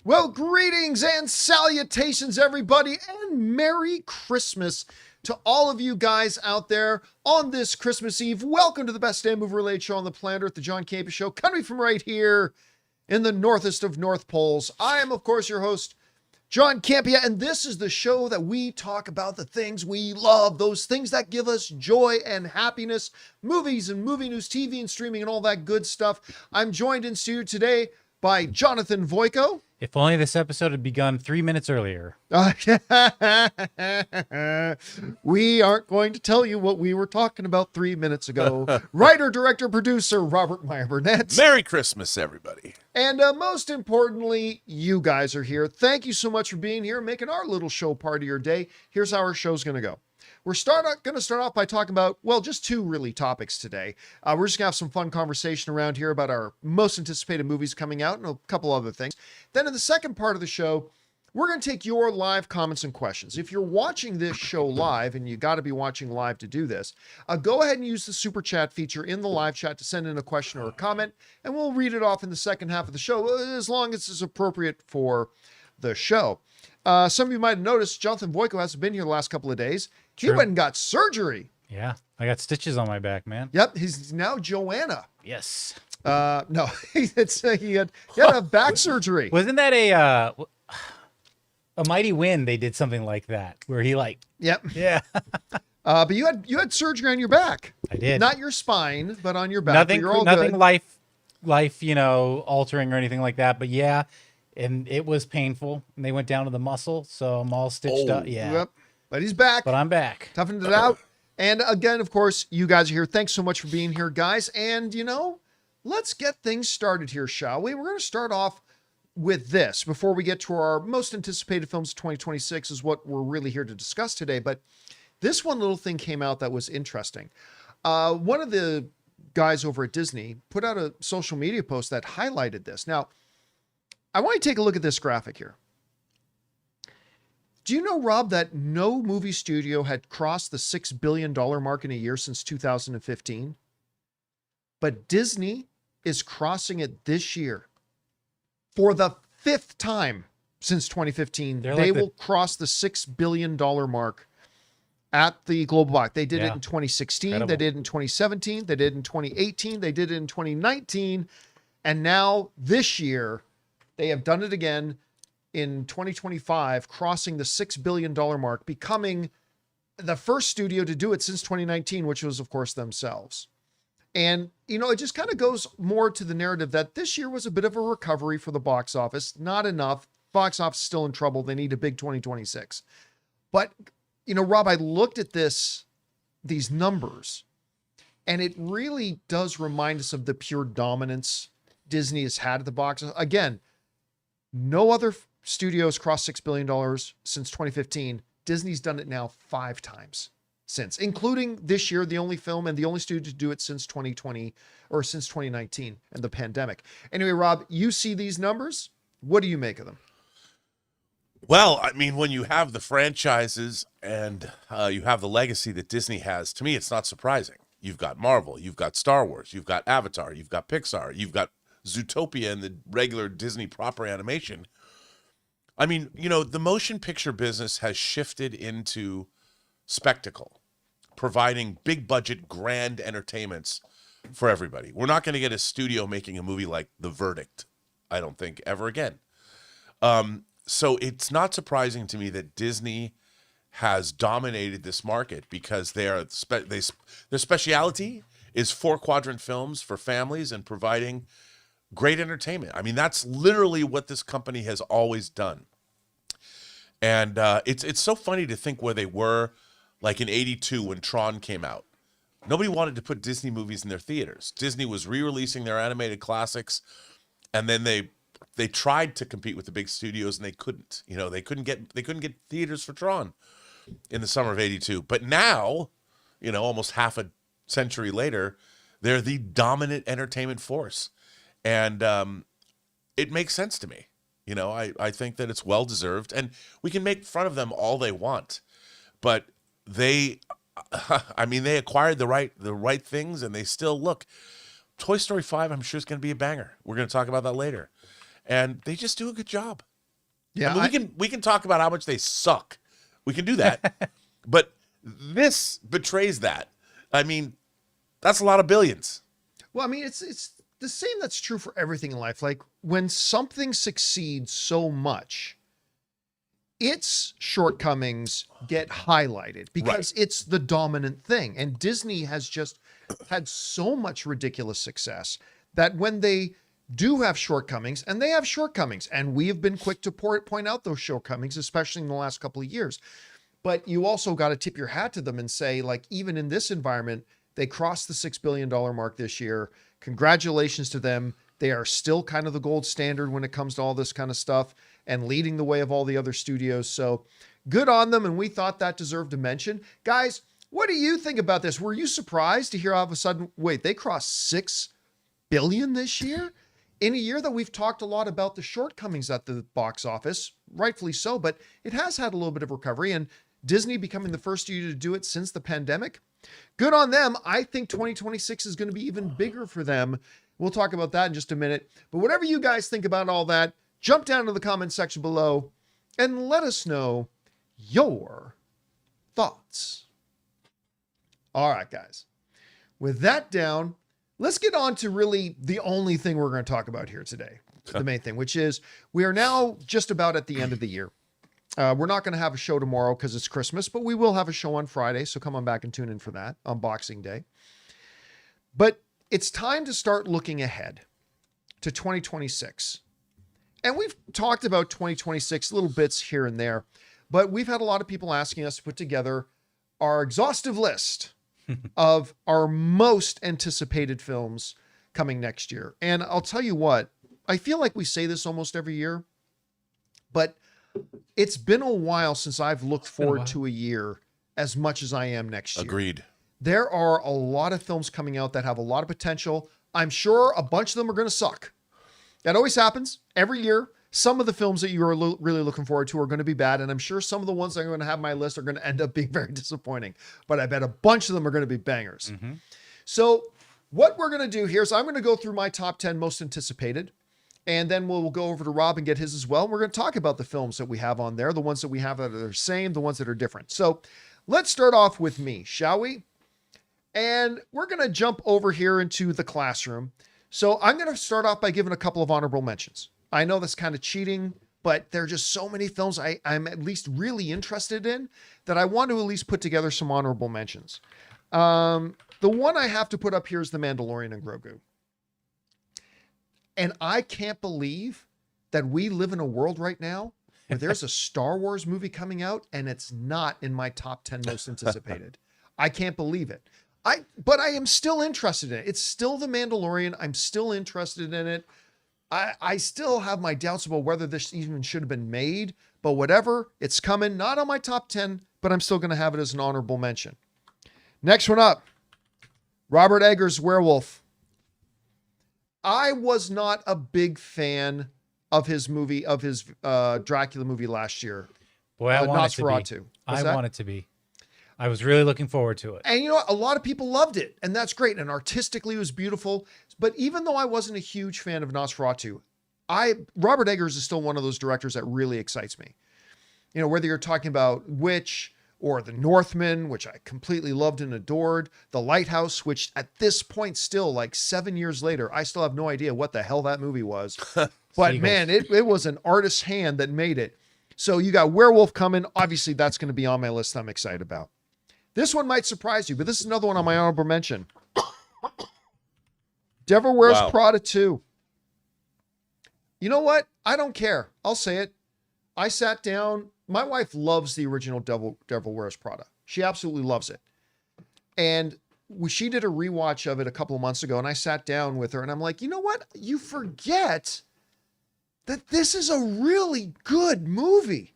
Well, greetings and salutations, everybody, and Merry Christmas to all of you guys out there on this Christmas Eve. Welcome to the best damn movie-related show on the planet Earth, the John Campea Show, coming from right here in the northest of North Poles. I am, of course, your host, John Campea, and this is the show that we talk about the things we love, those things that give us joy and happiness, movies and movie news, TV and streaming, and all that good stuff. I'm joined in studio today by Jonathan Voico. If only this episode had begun 3 minutes earlier. We aren't going to tell you what we were talking about 3 minutes ago. Writer, director, producer, Robert Meyer Burnett. Merry Christmas, everybody. And most importantly, you guys are here. Thank you so much for being here, making our little show part of your day. Here's how our show's going to go. We're going to start off by talking about, well, just two really topics today. We're just going to have some fun conversation around here about our most anticipated movies coming out and a couple other things. Then in the second part of the show, we're going to take your live comments and questions. If you're watching this show live, and you got to be watching live to do this, go ahead and use the super chat feature in the live chat to send in a question or a comment, and we'll read it off in the second half of the show, as long as it's appropriate for the show. Some of you might have noticed Jonathan Voico hasn't been here the last couple of days. He went and got surgery. Yeah, I got stitches on my back, man. Yep, he's now Joanna. Yes. No, he had a back surgery. Wasn't that a Mighty Wind? They did something like that where he Yep. Yeah. But you had surgery on your back. I did. Not your spine, but on your back. Nothing life altering or anything like that. But yeah, and it was painful. And they went down to the muscle, so I'm all stitched up. Yeah. Yep. But he's back. But I'm back. Toughened it out. And again, of course, you guys are here. Thanks so much for being here, guys. And, let's get things started here, shall we? We're going to start off with this before we get to our most anticipated films of 2026 is what we're really here to discuss today. But this one little thing came out that was interesting. One of the guys over at Disney put out a social media post that highlighted this. Now, I want you to take a look at this graphic here. Do you know, Rob, that no movie studio had crossed the $6 billion mark in a year since 2015? But Disney is crossing it this year for the fifth time since 2015. They will cross the $6 billion mark at the global box. They did it in 2016. Incredible. They did it in 2017. They did it in 2018. They did it in 2019. And now this year, they have done it again in 2025, crossing the $6 billion mark, becoming the first studio to do it since 2019, which was, of course, themselves. And, it just kind of goes more to the narrative that this year was a bit of a recovery for the box office. Not enough. Box office is still in trouble. They need a big 2026. But, Rob, I looked at these numbers, and it really does remind us of the pure dominance Disney has had at the box office. Again, no other studios crossed $6 billion since 2015. Disney's done it now 5 times since, including this year, the only film and the only studio to do it since 2020 or since 2019 and the pandemic. Anyway, Rob, you see these numbers. What do you make of them? Well, I mean, when you have the franchises and you have the legacy that Disney has, to me, it's not surprising. You've got Marvel, you've got Star Wars, you've got Avatar, you've got Pixar, you've got Zootopia and the regular Disney proper animation. I mean, the motion picture business has shifted into spectacle, providing big budget, grand entertainments for everybody. We're not going to get a studio making a movie like The Verdict, I don't think, ever again. So it's not surprising to me that Disney has dominated this market because their speciality is 4-quadrant films for families and providing great entertainment. I mean, that's literally what this company has always done. And it's so funny to think where they were like in 82 when Tron came out. Nobody wanted to put Disney movies in their theaters. Disney was re-releasing their animated classics, and then they tried to compete with the big studios and they couldn't. They couldn't get theaters for Tron in the summer of 82. But now, almost half a century later, they're the dominant entertainment force. And it makes sense to me. I think that it's well-deserved. And we can make fun of them all they want. But they acquired the right things, and they still look. Toy Story 5, I'm sure, is going to be a banger. We're going to talk about that later. And they just do a good job. Yeah, I mean, we can talk about how much they suck. We can do that. But this betrays that. I mean, that's a lot of billions. well, I mean, it's the same that's true for everything in life. Like when something succeeds so much, its shortcomings get highlighted because it's the dominant thing. And Disney has just had so much ridiculous success that when they do have shortcomings, and they have shortcomings, and we have been quick to point out those shortcomings, especially in the last couple of years. But you also got to tip your hat to them and say, like, even in this environment, they crossed the $6 billion mark this year. Congratulations to them. They are still kind of the gold standard when it comes to all this kind of stuff and leading the way of all the other studios. So good on them. And we thought that deserved a mention. Guys, what do you think about this? Were you surprised to hear all of a sudden, wait, they crossed $6 billion this year? In a year that we've talked a lot about the shortcomings at the box office, rightfully so, but it has had a little bit of recovery, and Disney becoming the first studio to do it since the pandemic. Good on them. I think 2026 is going to be even bigger for them. We'll talk about that in just a minute. But whatever you guys think about all that, jump down to the comment section below and let us know your thoughts. All right, guys. With that down, let's get on to really the only thing we're going to talk about here today. The main thing, which is we are now just about at the end of the year. We're not going to have a show tomorrow because it's Christmas, but we will have a show on Friday. So come on back and tune in for that on Boxing Day. But it's time to start looking ahead to 2026. And we've talked about 2026 little bits here and there, but we've had a lot of people asking us to put together our exhaustive list of our most anticipated films coming next year. And I'll tell you what, I feel like we say this almost every year, but it's been a while since I've looked forward to a year as much as I am next year. Agreed. There are a lot of films coming out that have a lot of potential. I'm sure a bunch of them are going to suck. That always happens every year. Some of the films that you are really looking forward to are going to be bad. And I'm sure some of the ones that I'm going to have on my list are going to end up being very disappointing. But I bet a bunch of them are going to be bangers. Mm-hmm. So what we're going to do here is I'm going to go through my top 10 most anticipated. And then we'll go over to Rob and get his as well. We're going to talk about the films that we have on there, the ones that we have that are the same, the ones that are different. So let's start off with me, shall we? And we're going to jump over here into the classroom. So I'm going to start off by giving a couple of honorable mentions. I know that's kind of cheating, but there are just so many films I'm at least really interested in that I want to at least put together some honorable mentions. The one I have to put up here is The Mandalorian and Grogu. And I can't believe that we live in a world right now where there's a Star Wars movie coming out and it's not in my top 10 most anticipated. I can't believe it. But I am still interested in it. It's still The Mandalorian. I'm still interested in it. I still have my doubts about whether this even should have been made, but whatever, it's coming. Not on my top 10, but I'm still going to have it as an honorable mention. Next one up, Robert Eggers' Werewolf. I was not a big fan of his movie, of his Dracula movie last year. Boy, I want it to Nosferatu. be. I want it to be. I was really looking forward to it. And you know what? A lot of people loved it, and that's great. And artistically, it was beautiful. But even though I wasn't a huge fan of Nosferatu, Robert Eggers is still one of those directors that really excites me. You know, whether you're talking about Witch or The Northman, which I completely loved and adored, The Lighthouse, which at this point still, like 7 years later, I still have no idea what the hell that movie was. But man, it was an artist's hand that made it. So you got Werewolf coming. Obviously, that's going to be on my list I'm excited about. This one might surprise you, but this is another one on my honorable mention. Devil Wears Prada 2. You know what? I don't care. I'll say it. I sat down. My wife loves the original Devil Wears Prada. She absolutely loves it. And she did a rewatch of it a couple of months ago, and I sat down with her, and I'm like, you know what? You forget that this is a really good movie.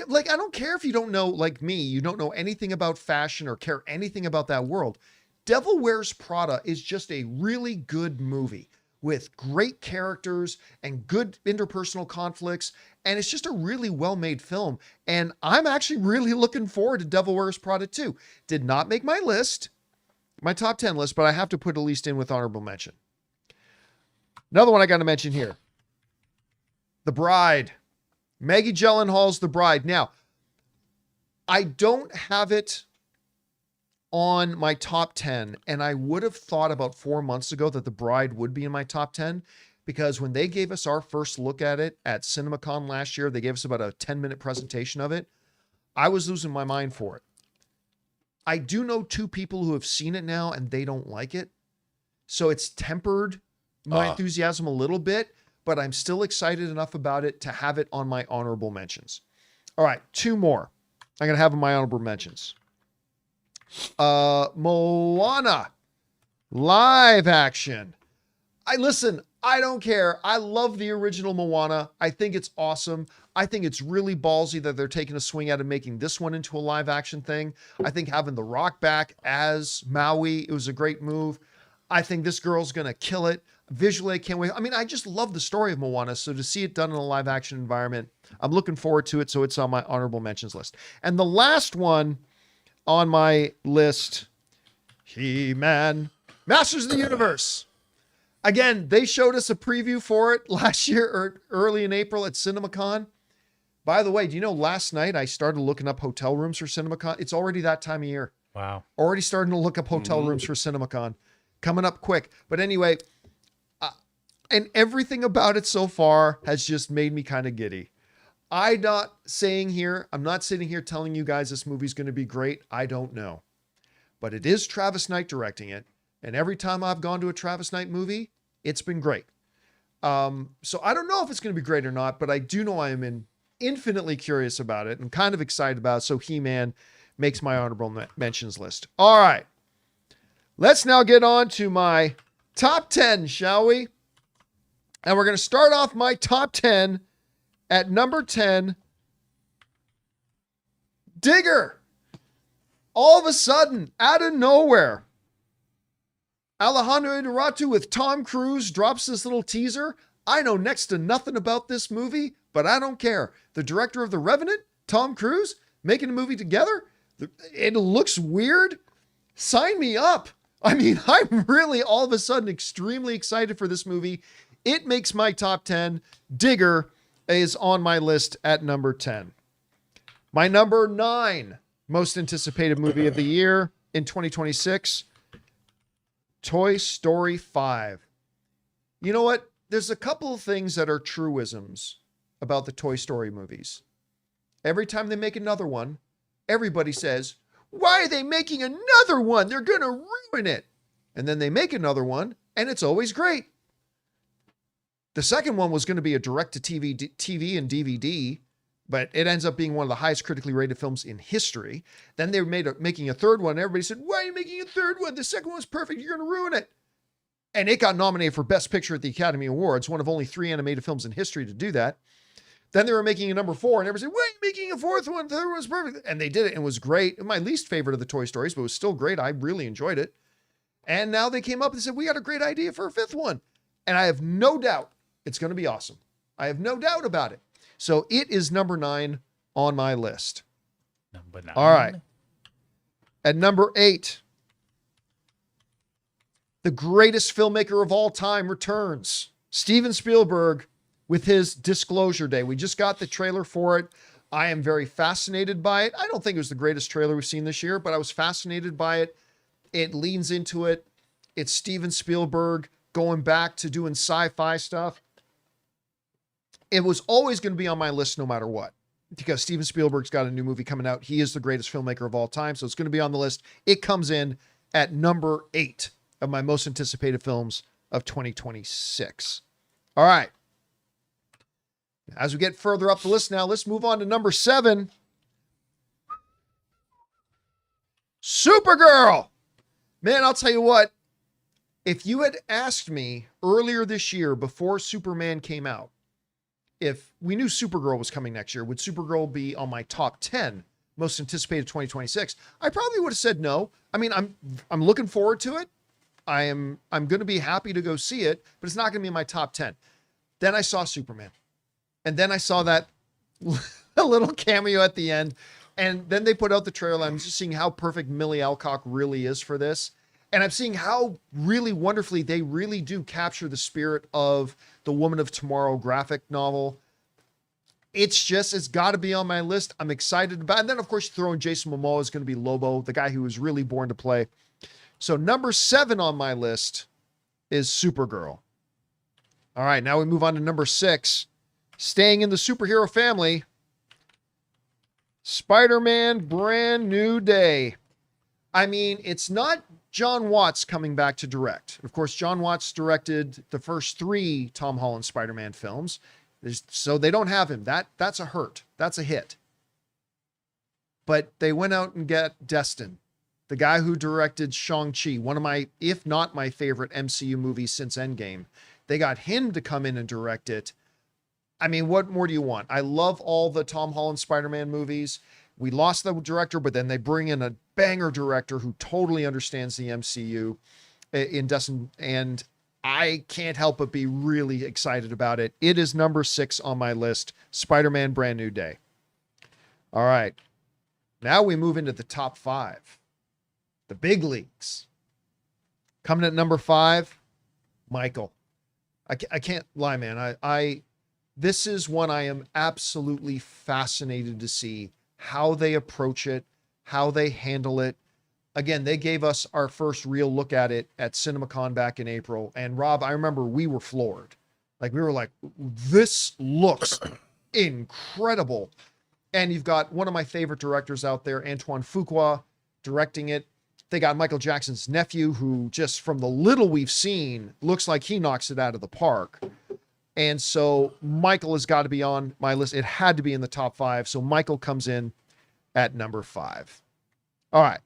Like, I don't care if you don't know, like me, you don't know anything about fashion or care anything about that world. Devil Wears Prada is just a really good movie with great characters and good interpersonal conflicts. And it's just a really well-made film. And I'm actually really looking forward to Devil Wears Prada 2. Did not make my list, my top 10 list, but I have to put at least in with honorable mention. Another one I got to mention here. The Bride. Maggie Gyllenhaal's The Bride. Now, I don't have it on my top 10, and I would have thought about 4 months ago that The Bride would be in my top 10, because when they gave us our first look at it at CinemaCon last year, they gave us about a 10-minute presentation of it. I was losing my mind for it. I do know 2 people who have seen it now and they don't like it. So it's tempered my enthusiasm a little bit, but I'm still excited enough about it to have it on my honorable mentions. All right, 2 more I'm going to have in my honorable mentions. Moana live action. I don't care. I love the original Moana. I think it's awesome. I think it's really ballsy that they're taking a swing at and making this one into a live action thing. I think having The Rock back as Maui, it was a great move. I think this girl's going to kill it. Visually, I can't wait. I mean, I just love the story of Moana. So to see it done in a live action environment, I'm looking forward to it. So it's on my honorable mentions list. And the last one on my list, He-Man, Masters of the Universe. Again, they showed us a preview for it last year or early in April at CinemaCon. By the way, do you know last night I started looking up hotel rooms for CinemaCon? It's already that time of year. Wow. Already starting to look up hotel rooms for CinemaCon. Coming up quick. But anyway, and everything about it so far has just made me kind of giddy. I'm not sitting here telling you guys this movie's going to be great. I don't know. But it is Travis Knight directing it. And every time I've gone to a Travis Knight movie, it's been great. So I don't know if it's going to be great or not, but I do know I am infinitely curious about it and kind of excited about it. So He-Man makes my honorable mentions list. All right. Let's now get on to my top 10, shall we? And we're going to start off my top 10 at number 10, Digger. All of a sudden, out of nowhere, Alejandro Inarritu with Tom Cruise drops this little teaser. I know next to nothing about this movie, but I don't care. The director of The Revenant, Tom Cruise, making a movie together. It looks weird. Sign me up. I mean, I'm really all of a sudden extremely excited for this movie. It makes my top 10. Digger is on my list at number 10. My number 9 most anticipated movie of the year in 2026, Toy Story 5. You know what? There's a couple of things that are truisms about the Toy Story movies. Every time they make another one, everybody says, why are they making another one? They're going to ruin it. And then they make another one, and it's always great. The second one was going to be a direct-to-TV and DVD, but it ends up being one of the highest critically rated films in history. Then they were making a third one, and everybody said, why are you making a third one? The second one was perfect. You're going to ruin it. And it got nominated for Best Picture at the Academy Awards, one of only 3 animated films in history to do that. Then they were making a number 4, and everybody said, why are you making a 4th one? The third one was perfect. And they did it, and it was great. My least favorite of the Toy Stories, but it was still great. I really enjoyed it. And now they came up and said, we got a great idea for a 5th one. And I have no doubt it's going to be awesome. I have no doubt about it. So it is number 9 on my list. Number 9. All right. At number 8, the greatest filmmaker of all time returns. Steven Spielberg with his Disclosure Day. We just got the trailer for it. I am very fascinated by it. I don't think it was the greatest trailer we've seen this year, but I was fascinated by it. It leans into it. It's Steven Spielberg going back to doing sci-fi stuff. It was always going to be on my list no matter what, because Steven Spielberg's got a new movie coming out. He is the greatest filmmaker of all time, so it's going to be on the list. It comes in at number 8 of my most anticipated films of 2026. All right. As we get further up the list now, let's move on to number 7. Supergirl. Man, I'll tell you what. If you had asked me earlier this year, before Superman came out, if we knew Supergirl was coming next year, would Supergirl be on my top 10 most anticipated 2026? I probably would have said no. I mean, I'm looking forward to it. I'm going to be happy to go see it, but it's not going to be in my top 10. Then I saw Superman. And then I saw that a little cameo at the end. And then they put out the trailer. I'm just seeing how perfect Millie Alcock really is for this. And I'm seeing how really wonderfully they really do capture the spirit of the Woman of Tomorrow graphic novel. It's got to be on my list. I'm excited about it. And then, of course, you throw in Jason Momoa is going to be Lobo, the guy who was really born to play. So number 7 on my list is Supergirl. All right, now we move on to number 6. Staying in the superhero family, Spider-Man Brand New Day. I mean, it's not John Watts coming back to direct. Of course, John Watts directed the first 3 Tom Holland Spider-Man films. So they don't have him. That's a hurt. That's a hit. But they went out and got Destin, the guy who directed Shang-Chi, one of my, if not my favorite MCU movies since Endgame. They got him to come in and direct it. I mean, what more do you want? I love all the Tom Holland Spider-Man movies. We lost the director, but then they bring in a banger director who totally understands the MCU in Destin, and I can't help but be really excited about it. It is number 6 on my list, Spider-Man Brand New Day. All right. Now we move into the top 5. The big leagues. Coming at number 5, Michael. I can't lie, man. This is one I am absolutely fascinated to see how they approach it, how they handle it. Again, they gave us our first real look at it at CinemaCon back in April. And Rob, I remember we were floored. Like, we were like, this looks incredible. And you've got one of my favorite directors out there, Antoine Fuqua, directing it. They got Michael Jackson's nephew, who just from the little we've seen, looks like he knocks it out of the park. And so Michael has got to be on my list. It had to be in the top 5. So Michael comes in at number 5. All right.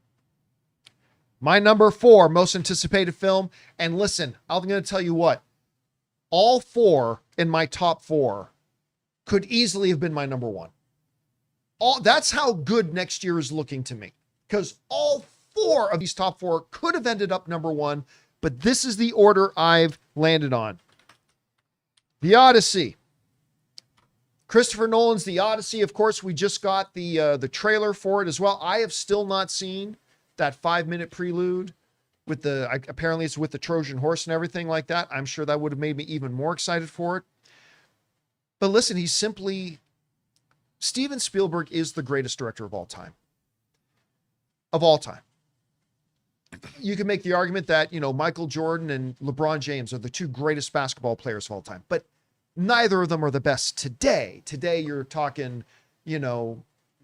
My number 4 most anticipated film. And listen, I'm going to tell you what, all 4 in my top 4 could easily have been my number 1. That's how good next year is looking to me, because all 4 of these top 4 could have ended up number 1, but this is the order I've landed on. The Odyssey. Christopher Nolan's The Odyssey. Of course, we just got the trailer for it as well. I have still not seen that 5-minute prelude with apparently it's with the Trojan horse and everything like that. I'm sure that would have made me even more excited for it. But listen, Steven Spielberg is the greatest director of all time. Of all time. You can make the argument that, Michael Jordan and LeBron James are the 2 greatest basketball players of all time, but neither of them are the best today. Today, you're talking,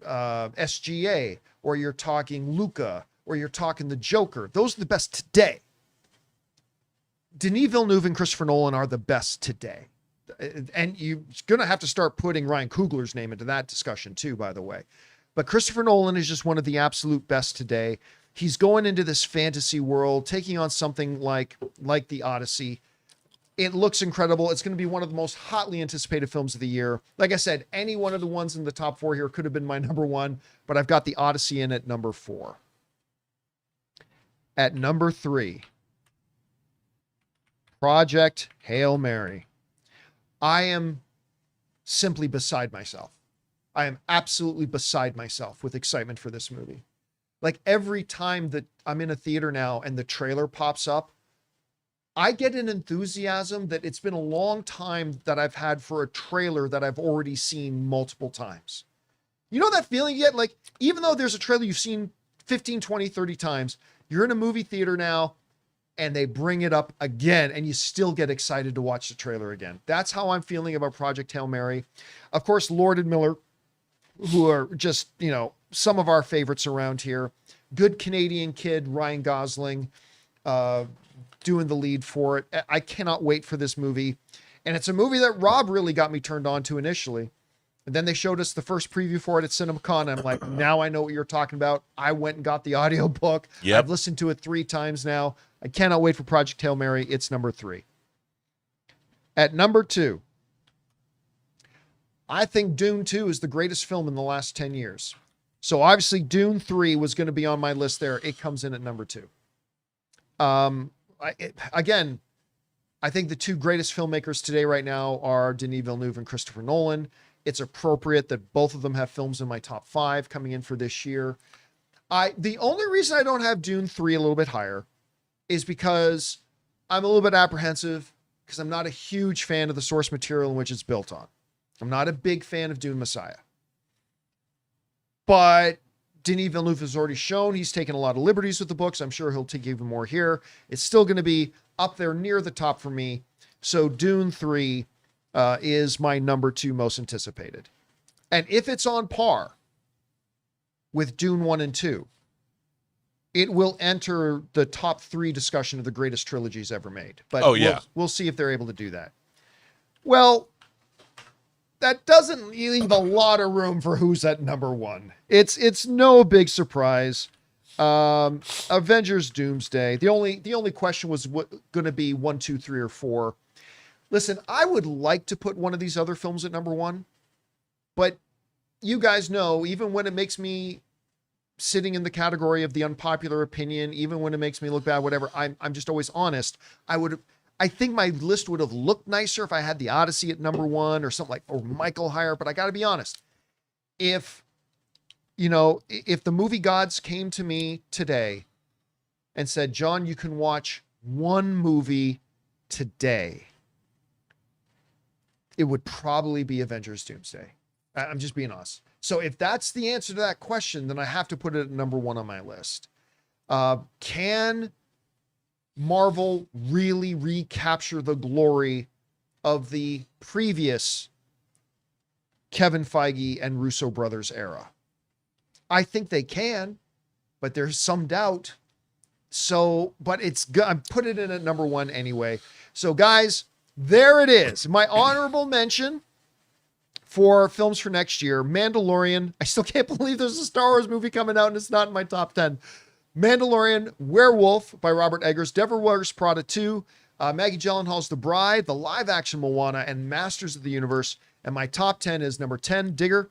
SGA, or you're talking Luka, or you're talking the Joker. Those are the best today. Denis Villeneuve and Christopher Nolan are the best today. And you're going to have to start putting Ryan Coogler's name into that discussion too, by the way. But Christopher Nolan is just one of the absolute best today. He's going into this fantasy world, taking on something like the Odyssey. It looks incredible. It's going to be one of the most hotly anticipated films of the year. Like I said, any one of the ones in the top 4 here could have been my number 1, but I've got the Odyssey in at number 4. At number 3, Project Hail Mary. I am simply beside myself. I am absolutely beside myself with excitement for this movie. Like, every time that I'm in a theater now and the trailer pops up, I get an enthusiasm that it's been a long time that I've had for a trailer that I've already seen multiple times. You know that feeling yet? Like, even though there's a trailer you've seen 15, 20, 30 times, you're in a movie theater now and they bring it up again and you still get excited to watch the trailer again. That's how I'm feeling about Project Hail Mary. Of course, Lord and Miller, who are just, some of our favorites around here. Good Canadian kid, Ryan Gosling, doing the lead for it. I cannot wait for this movie. And it's a movie that Rob really got me turned on to initially. And then they showed us the first preview for it at CinemaCon. I'm like, now I know what you're talking about. I went and got the audiobook. Yep. I've listened to it 3 times now. I cannot wait for Project Hail Mary. It's number 3. At number 2, I think Dune 2 is the greatest film in the last 10 years. So obviously Dune 3 was going to be on my list there. It comes in at number 2. Again, I think the 2 greatest filmmakers today right now are Denis Villeneuve and Christopher Nolan. It's appropriate that both of them have films in my top 5 coming in for this year. The only reason I don't have Dune 3 a little bit higher is because I'm a little bit apprehensive because I'm not a huge fan of the source material in which it's built on. I'm not a big fan of Dune Messiah. But Denis Villeneuve has already shown he's taken a lot of liberties with the books. I'm sure he'll take even more here. It's still going to be up there near the top for me. So Dune 3 is my number 2 most anticipated. And if it's on par with Dune 1 and 2, it will enter the top 3 discussion of the greatest trilogies ever made. But we'll see if they're able to do that. Well, that doesn't leave a lot of room for who's at number 1. It's no big surprise. Avengers Doomsday. The only question was going to be 1, 2, 3, or 4. Listen, I would like to put one of these other films at number 1, but you guys know, even when it makes me sitting in the category of the unpopular opinion, even when it makes me look bad, whatever, I'm just always honest. I think my list would have looked nicer if I had the Odyssey at number 1 or something like, or Michael higher, but I got to be honest. If the movie gods came to me today and said, John, you can watch one movie today, it would probably be Avengers Doomsday. I'm just being honest. So if that's the answer to that question, then I have to put it at number 1 on my list. Can Marvel really recapture the glory of the previous Kevin Feige and Russo brothers era? I think they can, but there's some doubt. So, but it's good. I put it in at number 1 anyway. So guys, there it is. My honorable mention for films for next year: Mandalorian. I still can't believe there's a Star Wars movie coming out and it's not in my top 10. Mandalorian, Werewolf by Robert Eggers, Devil Wears Prada 2, Maggie Gyllenhaal's The Bride, the live action Moana, and Masters of the Universe. And my top 10 is number 10, Digger,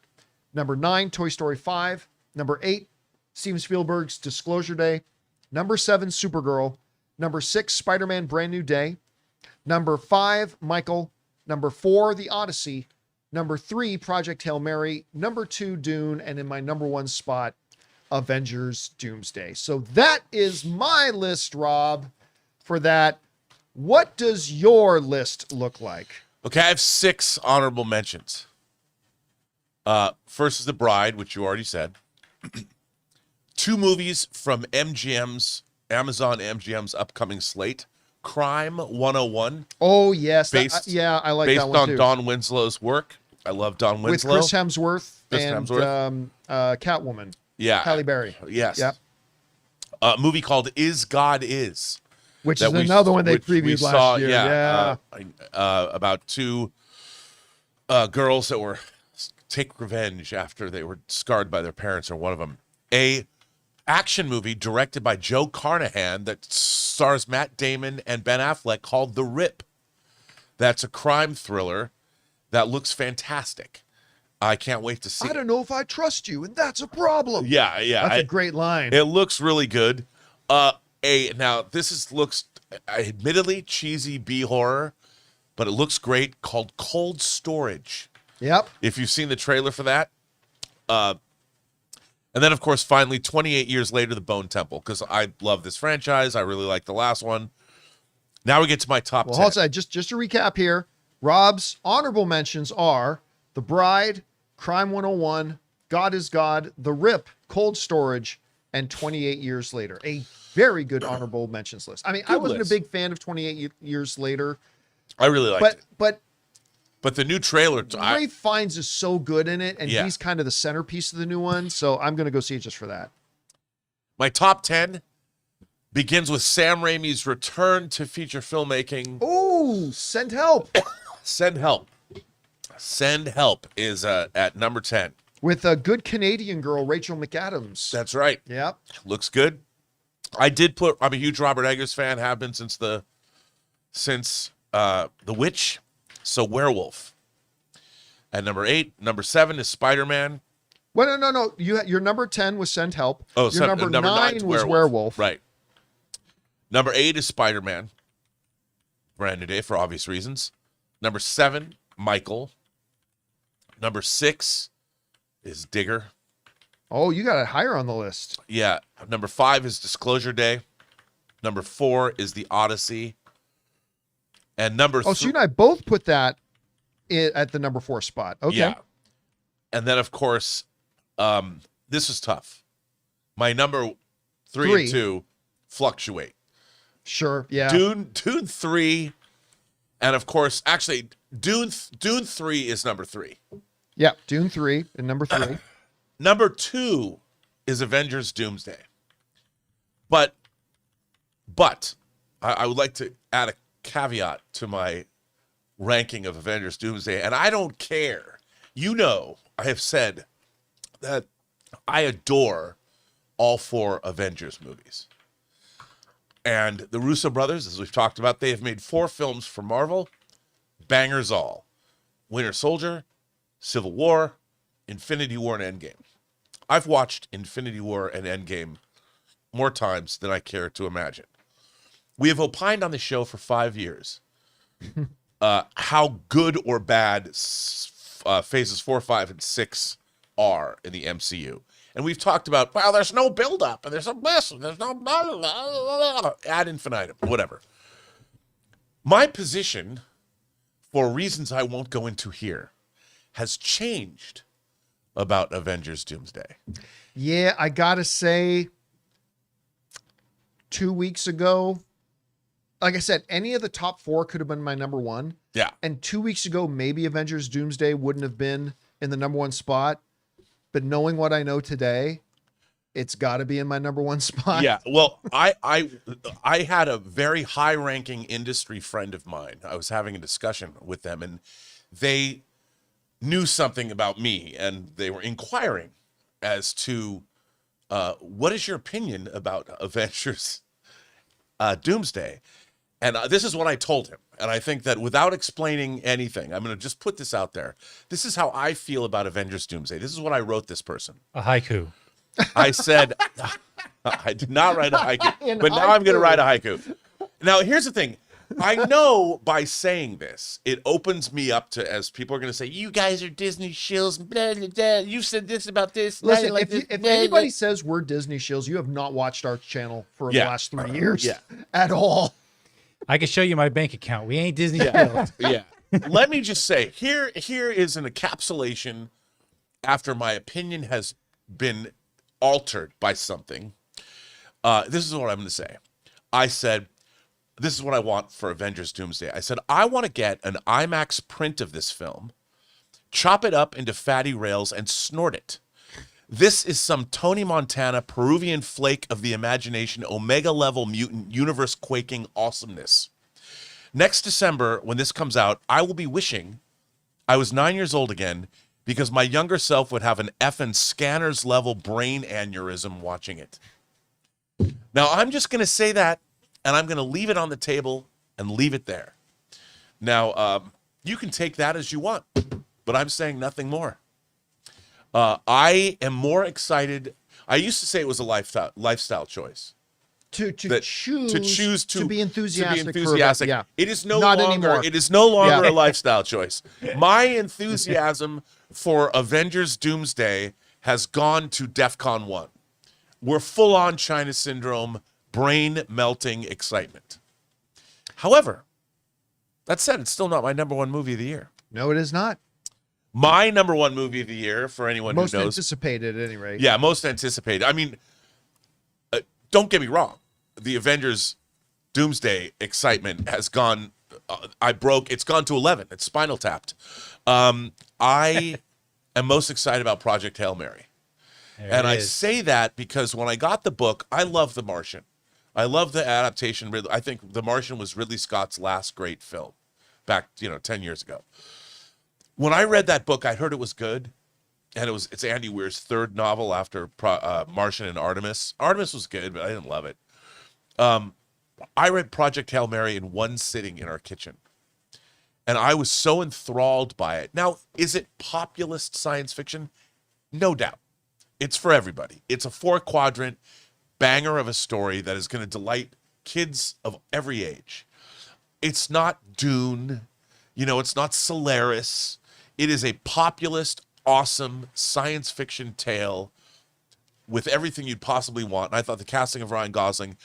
number 9, Toy Story 5, number 8, Steven Spielberg's Disclosure Day, number 7, Supergirl, number 6, Spider-Man Brand New Day, number 5, Michael, number 4, The Odyssey, number 3, Project Hail Mary, number 2, Dune, and in my number 1 spot, Avengers Doomsday. So that is my list, Rob, for that. What does your list look like? Okay, I have 6 honorable mentions. First is The Bride, which you already said. 2 movies from Amazon MGM's upcoming slate. Crime 101. Oh, yes. I like that one too. Based on Don Winslow's work. I love Don Winslow. With Chris Hemsworth and Catwoman. Yeah. Halle Berry. Yes. Yep. A movie called Is God Is. Which is another one they previewed last year. Yeah. About 2 girls that were take revenge after they were scarred by their parents, or one of them. A action movie directed by Joe Carnahan that stars Matt Damon and Ben Affleck called The Rip. That's a crime thriller that looks fantastic. I can't wait to see I don't know if I trust you, and that's a problem. Yeah. That's a great line. It looks really good. Now this looks admittedly cheesy B horror, but it looks great, called Cold Storage. Yep. If you've seen the trailer for that. And then, of course, finally, 28 years later, The Bone Temple, because I love this franchise. I really like the last one. Now we get to my top 10. Hold on, just to recap here, Rob's honorable mentions are The Bride, Crime 101, God is God, The Rip, Cold Storage, and 28 Years Later. A very good honorable mentions list. I mean, I wasn't a big fan of 28 Years Later. I really liked it. But the new trailer... Ray Fiennes is so good in it, and he's kind of the centerpiece of the new one, so I'm going to go see it just for that. My top 10 begins with Sam Raimi's return to feature filmmaking. Oh, Send Help. Send Help. Send Help is at number 10. With a good Canadian girl, Rachel McAdams. That's right. Yep. Looks good. I'm a huge Robert Eggers fan, have been since The Witch. So Werewolf. At number 8. Number 7 is Spider-Man. Well, no. Your number 10 was Send Help. Oh, your number 9 was Werewolf. Right. Number 8 is Spider-Man. Brand New Day, for obvious reasons. Number 7, Michael. Number 6 is Digger. Oh, you got it higher on the list. Yeah. Number 5 is Disclosure Day. Number 4 is The Odyssey. And number 3... Oh, so you and I both put that at the number 4 spot. Okay. Yeah. And then, of course, this is tough. My number 3 and 2 fluctuate. Sure. Yeah. Dune 3, and of course, actually, Dune 3 is number 3. Yeah. Dune 3 and number 3. Number 2 is Avengers Doomsday. But I would like to add a caveat to my ranking of Avengers Doomsday, and I don't care. You know, I have said that I adore all 4 Avengers movies. And the Russo brothers, as we've talked about, they have made 4 films for Marvel, bangers all. Winter Soldier, Civil War, Infinity War, and Endgame. I've watched Infinity War and Endgame more times than I care to imagine. We have opined on the show for 5 years how good or bad phases 4, 5, and 6 are in the MCU. And we've talked about, well, there's no buildup, and there's a mess, and there's no blah, blah, blah, blah, ad infinitum, whatever. My position, for reasons I won't go into here, has changed about Avengers Doomsday. Yeah, I gotta say, 2 weeks ago, like I said, any of the top 4 could have been my number 1. Yeah. And 2 weeks ago, maybe Avengers Doomsday wouldn't have been in the number 1 spot. But knowing what I know today, it's got to be in my number 1 spot. Yeah. Well, I had a very high-ranking industry friend of mine. I was having a discussion with them, and they knew something about me, and they were inquiring as to what is your opinion about Avengers Doomsday? And this is what I told him. And I think that without explaining anything, I'm going to just put this out there. This is how I feel about Avengers Doomsday. This is what I wrote this person. A haiku. I said, I did not write a haiku, but now I'm going to write a haiku. Now, here's the thing. I know by saying this, it opens me up to, as people are going to say, you guys are Disney shills, blah, blah, blah. You said this about this. Listen, like if blah, anybody blah. says we're Disney shills, you have not watched our channel for the Yeah. last 3 years Yeah. at all. I can show you my bank account. We ain't Disney Channel. Yeah. Let me just say, here is an encapsulation after my opinion has been altered by something. This is what I'm going to say. I said, this is what I want for Avengers Doomsday. I said, I want to get an IMAX print of this film, chop it up into fatty rails, and snort it. This is some Tony Montana, Peruvian flake of the imagination, Omega-level mutant, universe-quaking awesomeness. Next December, when this comes out, I will be wishing I was 9 years old again, because my younger self would have an effing Scanners-level brain aneurysm watching it. Now, I'm just going to say that, and I'm going to leave it on the table and leave it there. Now, you can take that as you want, but I'm saying nothing more. I am more excited. I used to say it was a lifestyle choice. To choose to be enthusiastic. enthusiastic. Yeah. It is no Not longer. anymore. It is no longer Yeah. a lifestyle choice. My enthusiasm for Avengers Doomsday has gone to DEFCON 1. We're full on China syndrome, brain melting excitement. However, that said, it's still not my number 1 movie of the year. No, it is not. My number 1 movie of the year, for anyone Most who knows, anticipated, at any rate. yeah, most anticipated. I mean, don't get me wrong. The Avengers Doomsday excitement has gone, it's gone to 11. It's Spinal Tapped. I am most excited about Project Hail Mary. And I say that because when I got the book, I love The Martian. I love the adaptation. I think The Martian was Ridley Scott's last great film back, 10 years ago. When I read that book, I heard it was good. And it's Andy Weir's 3rd novel after Martian and Artemis. Artemis was good, but I didn't love it. I read Project Hail Mary in one sitting in our kitchen. And I was so enthralled by it. Now, is it populist science fiction? No doubt. It's for everybody. It's a 4-quadrant banger of a story that is going to delight kids of every age. It's not Dune. It's not Solaris. It is a populist, awesome science fiction tale with everything you'd possibly want. And I thought the casting of Ryan Gosling.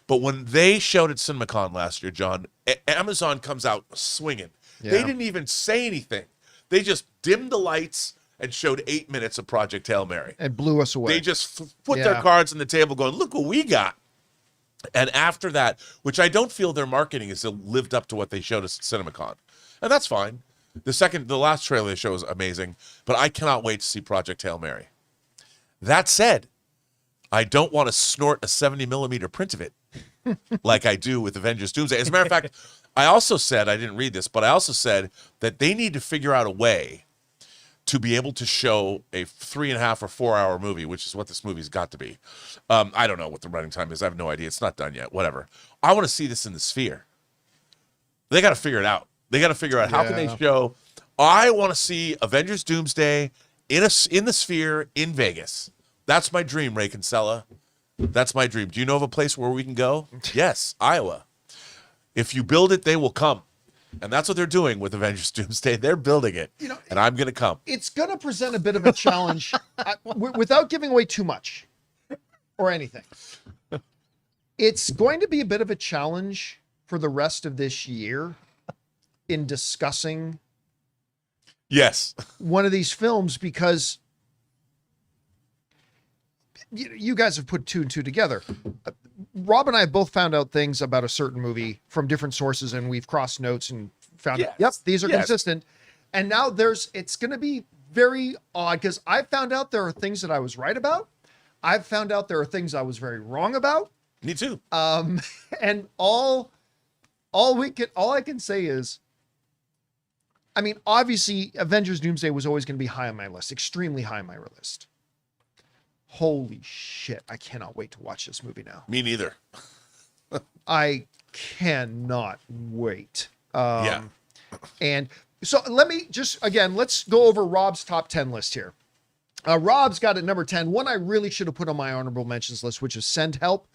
But when they showed at CinemaCon last year, John, Amazon comes out swinging. They Yeah. didn't even say anything. They just dimmed the lights and showed 8 minutes of Project Hail Mary. It blew us away. They just put their Yeah. cards on the table going, look what we got. And after that, which I don't feel their marketing has lived up to what they showed us at CinemaCon. And that's fine. The last trailer they showed was amazing, but I cannot wait to see Project Hail Mary. That said, I don't want to snort a 70 millimeter print of it like I do with Avengers Doomsday. As a matter of fact, I also said, I didn't read this, but I also said that they need to figure out a way to be able to show a 3.5 or 4 hour movie, which is what this movie's got to be. I don't know what the running time is. I have no idea. It's not done yet. Whatever. I want to see this in the Sphere. They got to figure it out. They got to figure out how can they show. I want to see Avengers Doomsday in the Sphere in Vegas. That's my dream, Ray Kinsella. That's my dream. Do you know of a place where we can go? Yes, Iowa. If you build it, they will come. And that's what they're doing with Avengers Doomsday. They're building it, and I'm going to come. It's going to present a bit of a challenge without giving away too much or anything. It's going to be a bit of a challenge for the rest of this year in discussing Yes. one of these films because you guys have put 2 and 2 together. Rob and I have both found out things about a certain movie from different sources, and we've crossed notes and found, yep, these are consistent. And now it's going to be very odd because I found out there are things that I was right about. I've found out there are things I was very wrong about. Me too. And all I can say is, I mean, obviously Avengers Doomsday was always going to be high on my list, extremely high on my list. Holy shit. I cannot wait to watch this movie now. Me neither. I cannot wait. Yeah. And so let's go over Rob's top 10 list here. Rob's got at number 10, one I really should have put on my honorable mentions list, which is Send Help.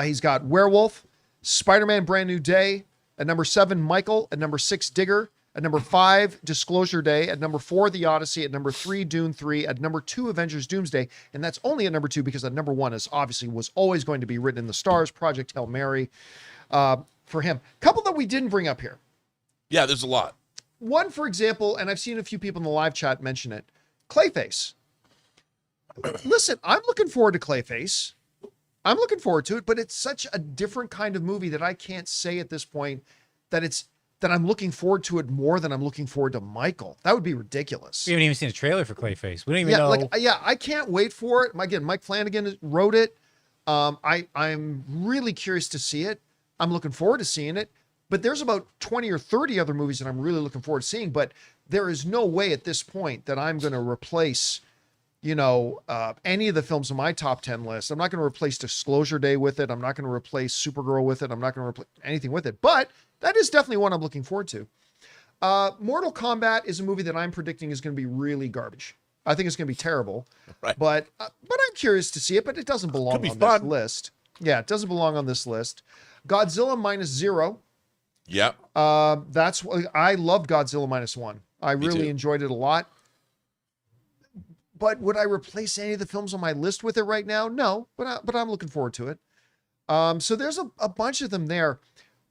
He's got Werewolf, Spider-Man Brand New Day. At number 7, Michael. At number 6, Digger. At number 5, Disclosure Day. At number 4, The Odyssey. At number 3, Dune 3. At number 2, Avengers Doomsday. And that's only at number 2 because at number 1 was always going to be written in the stars, Project Hail Mary, for him. Couple that we didn't bring up here. Yeah, there's a lot. One, for example, and I've seen a few people in the live chat mention it, Clayface. Listen, I'm looking forward to Clayface. I'm looking forward to it, but it's such a different kind of movie that I can't say at this point that I'm looking forward to it more than I'm looking forward to Michael. That would be ridiculous. We haven't even seen a trailer for Clayface. We don't even know. I can't wait for it. Again, Mike Flanagan wrote it. I'm really curious to see it. I'm looking forward to seeing it. But there's about 20 or 30 other movies that I'm really looking forward to seeing. But there is no way at this point that I'm going to replace, any of the films on my top 10 list. I'm not going to replace Disclosure Day with it. I'm not going to replace Supergirl with it. I'm not going to replace anything with it. But that is definitely one I'm looking forward to. Mortal Kombat is a movie that I'm predicting is going to be really garbage. I think it's going to be terrible. Right. But I'm curious to see it, but it doesn't belong on this list. Yeah, it doesn't belong on this list. Godzilla -0. Yep. I loved Godzilla -1. I really enjoyed it a lot. But would I replace any of the films on my list with it right now? No, but I'm looking forward to it. So there's a bunch of them there.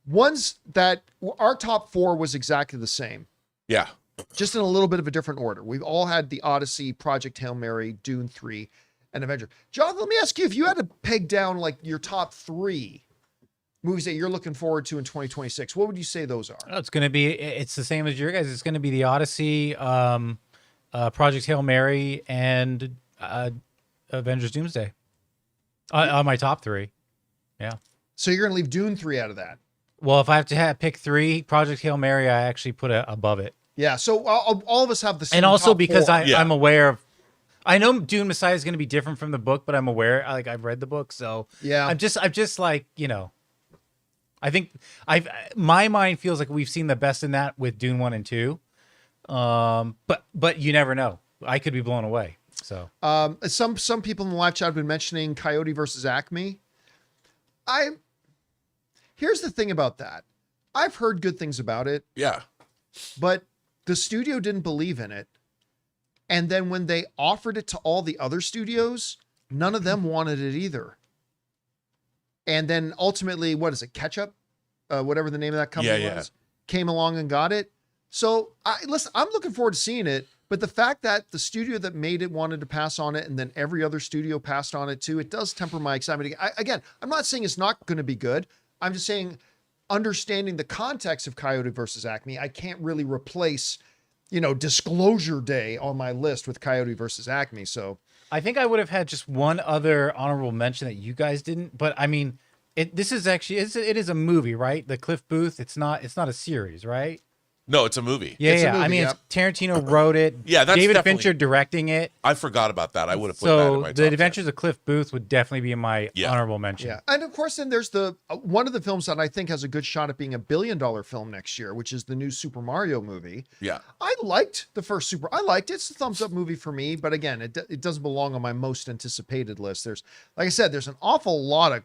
Ones that our top 4 was exactly the same. Yeah. Just in a little bit of a different order. We've all had The Odyssey, Project Hail Mary, Dune 3, and Avenger. Jonathan, let me ask you, if you had to peg down like your top 3 movies that you're looking forward to in 2026, what would you say those are? Oh, it's the same as your guys. It's going to be The Odyssey, Project Hail Mary, and Avengers Doomsday. On my top 3. Yeah. So you're going to leave Dune 3 out of that? Well, if I have to pick 3, Project Hail Mary, I actually put it above it. Yeah, so all of us have the same. And also top because 4. I'm aware of, I know Dune Messiah is going to be different from the book, but I'm aware, I've read the book, so yeah, I'm just like, I think my mind feels like we've seen the best in that with Dune 1 and 2. But you never know. I could be blown away. So some people in the live chat have been mentioning Coyote versus Acme. Here's the thing about that. I've heard good things about it. Yeah. But the studio didn't believe in it. And then when they offered it to all the other studios, none of them wanted it either. And then ultimately, what is it? Ketchup? Whatever the name of that company was, came along and got it. So listen, I'm looking forward to seeing it, but the fact that the studio that made it wanted to pass on it, and then every other studio passed on it too, it does temper my excitement. Again, I'm not saying it's not going to be good. I'm just saying, understanding the context of Coyote versus Acme, I can't really replace, Disclosure Day on my list with Coyote versus Acme. So I think I would have had just one other honorable mention that you guys didn't, but I mean, this is actually it is a movie, right? The Cliff Booth. It's not a series, right? No, it's a movie. Yeah, It's a yeah. I movie, mean, yep. it's Tarantino wrote it. Yeah, that's David definitely- Fincher directing it. I forgot about that. I would have put that in So my top the 10. Adventures of Cliff Booth would definitely be in my Yeah. honorable mention. yeah, and of course, then there's the one of the films that I think has a good shot at being a $1 billion film next year, which is the new Super Mario movie. Yeah. I liked the first I liked it. It's a thumbs up movie for me, but again, it doesn't belong on my most anticipated list. There's, like I said, there's an awful lot of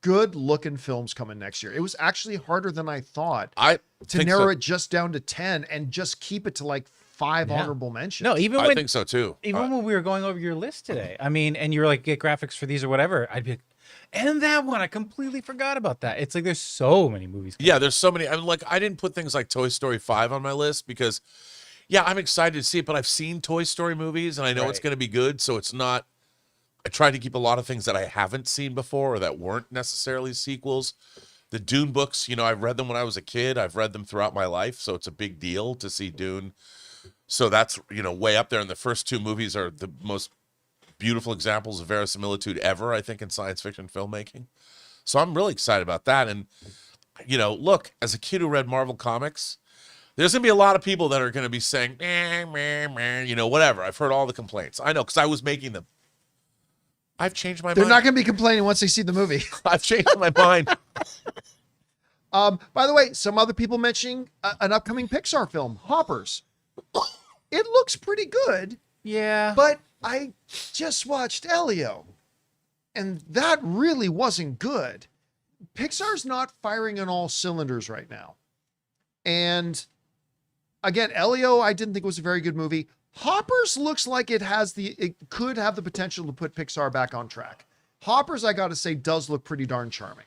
good looking films coming next year. It was actually harder than I thought I to think narrow so. it just down to 10 and just keep it to like 5 Yeah. honorable mentions. No, even I when think so too. when we were going over your list today, I mean, and you were like, get graphics for these or whatever, I'd be like, and that one, I completely forgot about that. It's like there's so many movies. Yeah, there's so many. I mean, like, I didn't put things like Toy Story 5 on my list because, yeah, I'm excited to see it, but I've seen Toy Story movies and I know it's Right. going to be good. So it's not, I tried to keep a lot of things that I haven't seen before or that weren't necessarily sequels. The Dune books, I've read them when I was a kid. I've read them throughout my life. So it's a big deal to see Dune. So that's, way up there. And the first two movies are the most beautiful examples of verisimilitude ever, I think, in science fiction filmmaking. So I'm really excited about that. And, look, as a kid who read Marvel Comics, there's going to be a lot of people that are going to be saying, meh, meh, meh, whatever. I've heard all the complaints. I know, because I was making them. I've changed my They're mind. not going to be complaining once they see the movie. I've changed my mind. By the way, some other people mentioning an upcoming Pixar film, Hoppers. It looks pretty good, Yeah. but I just watched Elio, and that really wasn't good. Pixar's not firing on all cylinders right now. And again, Elio, I didn't think was a very good movie. Hoppers looks like it could have the potential to put Pixar back on track. Hoppers, I got to say, does look pretty darn charming,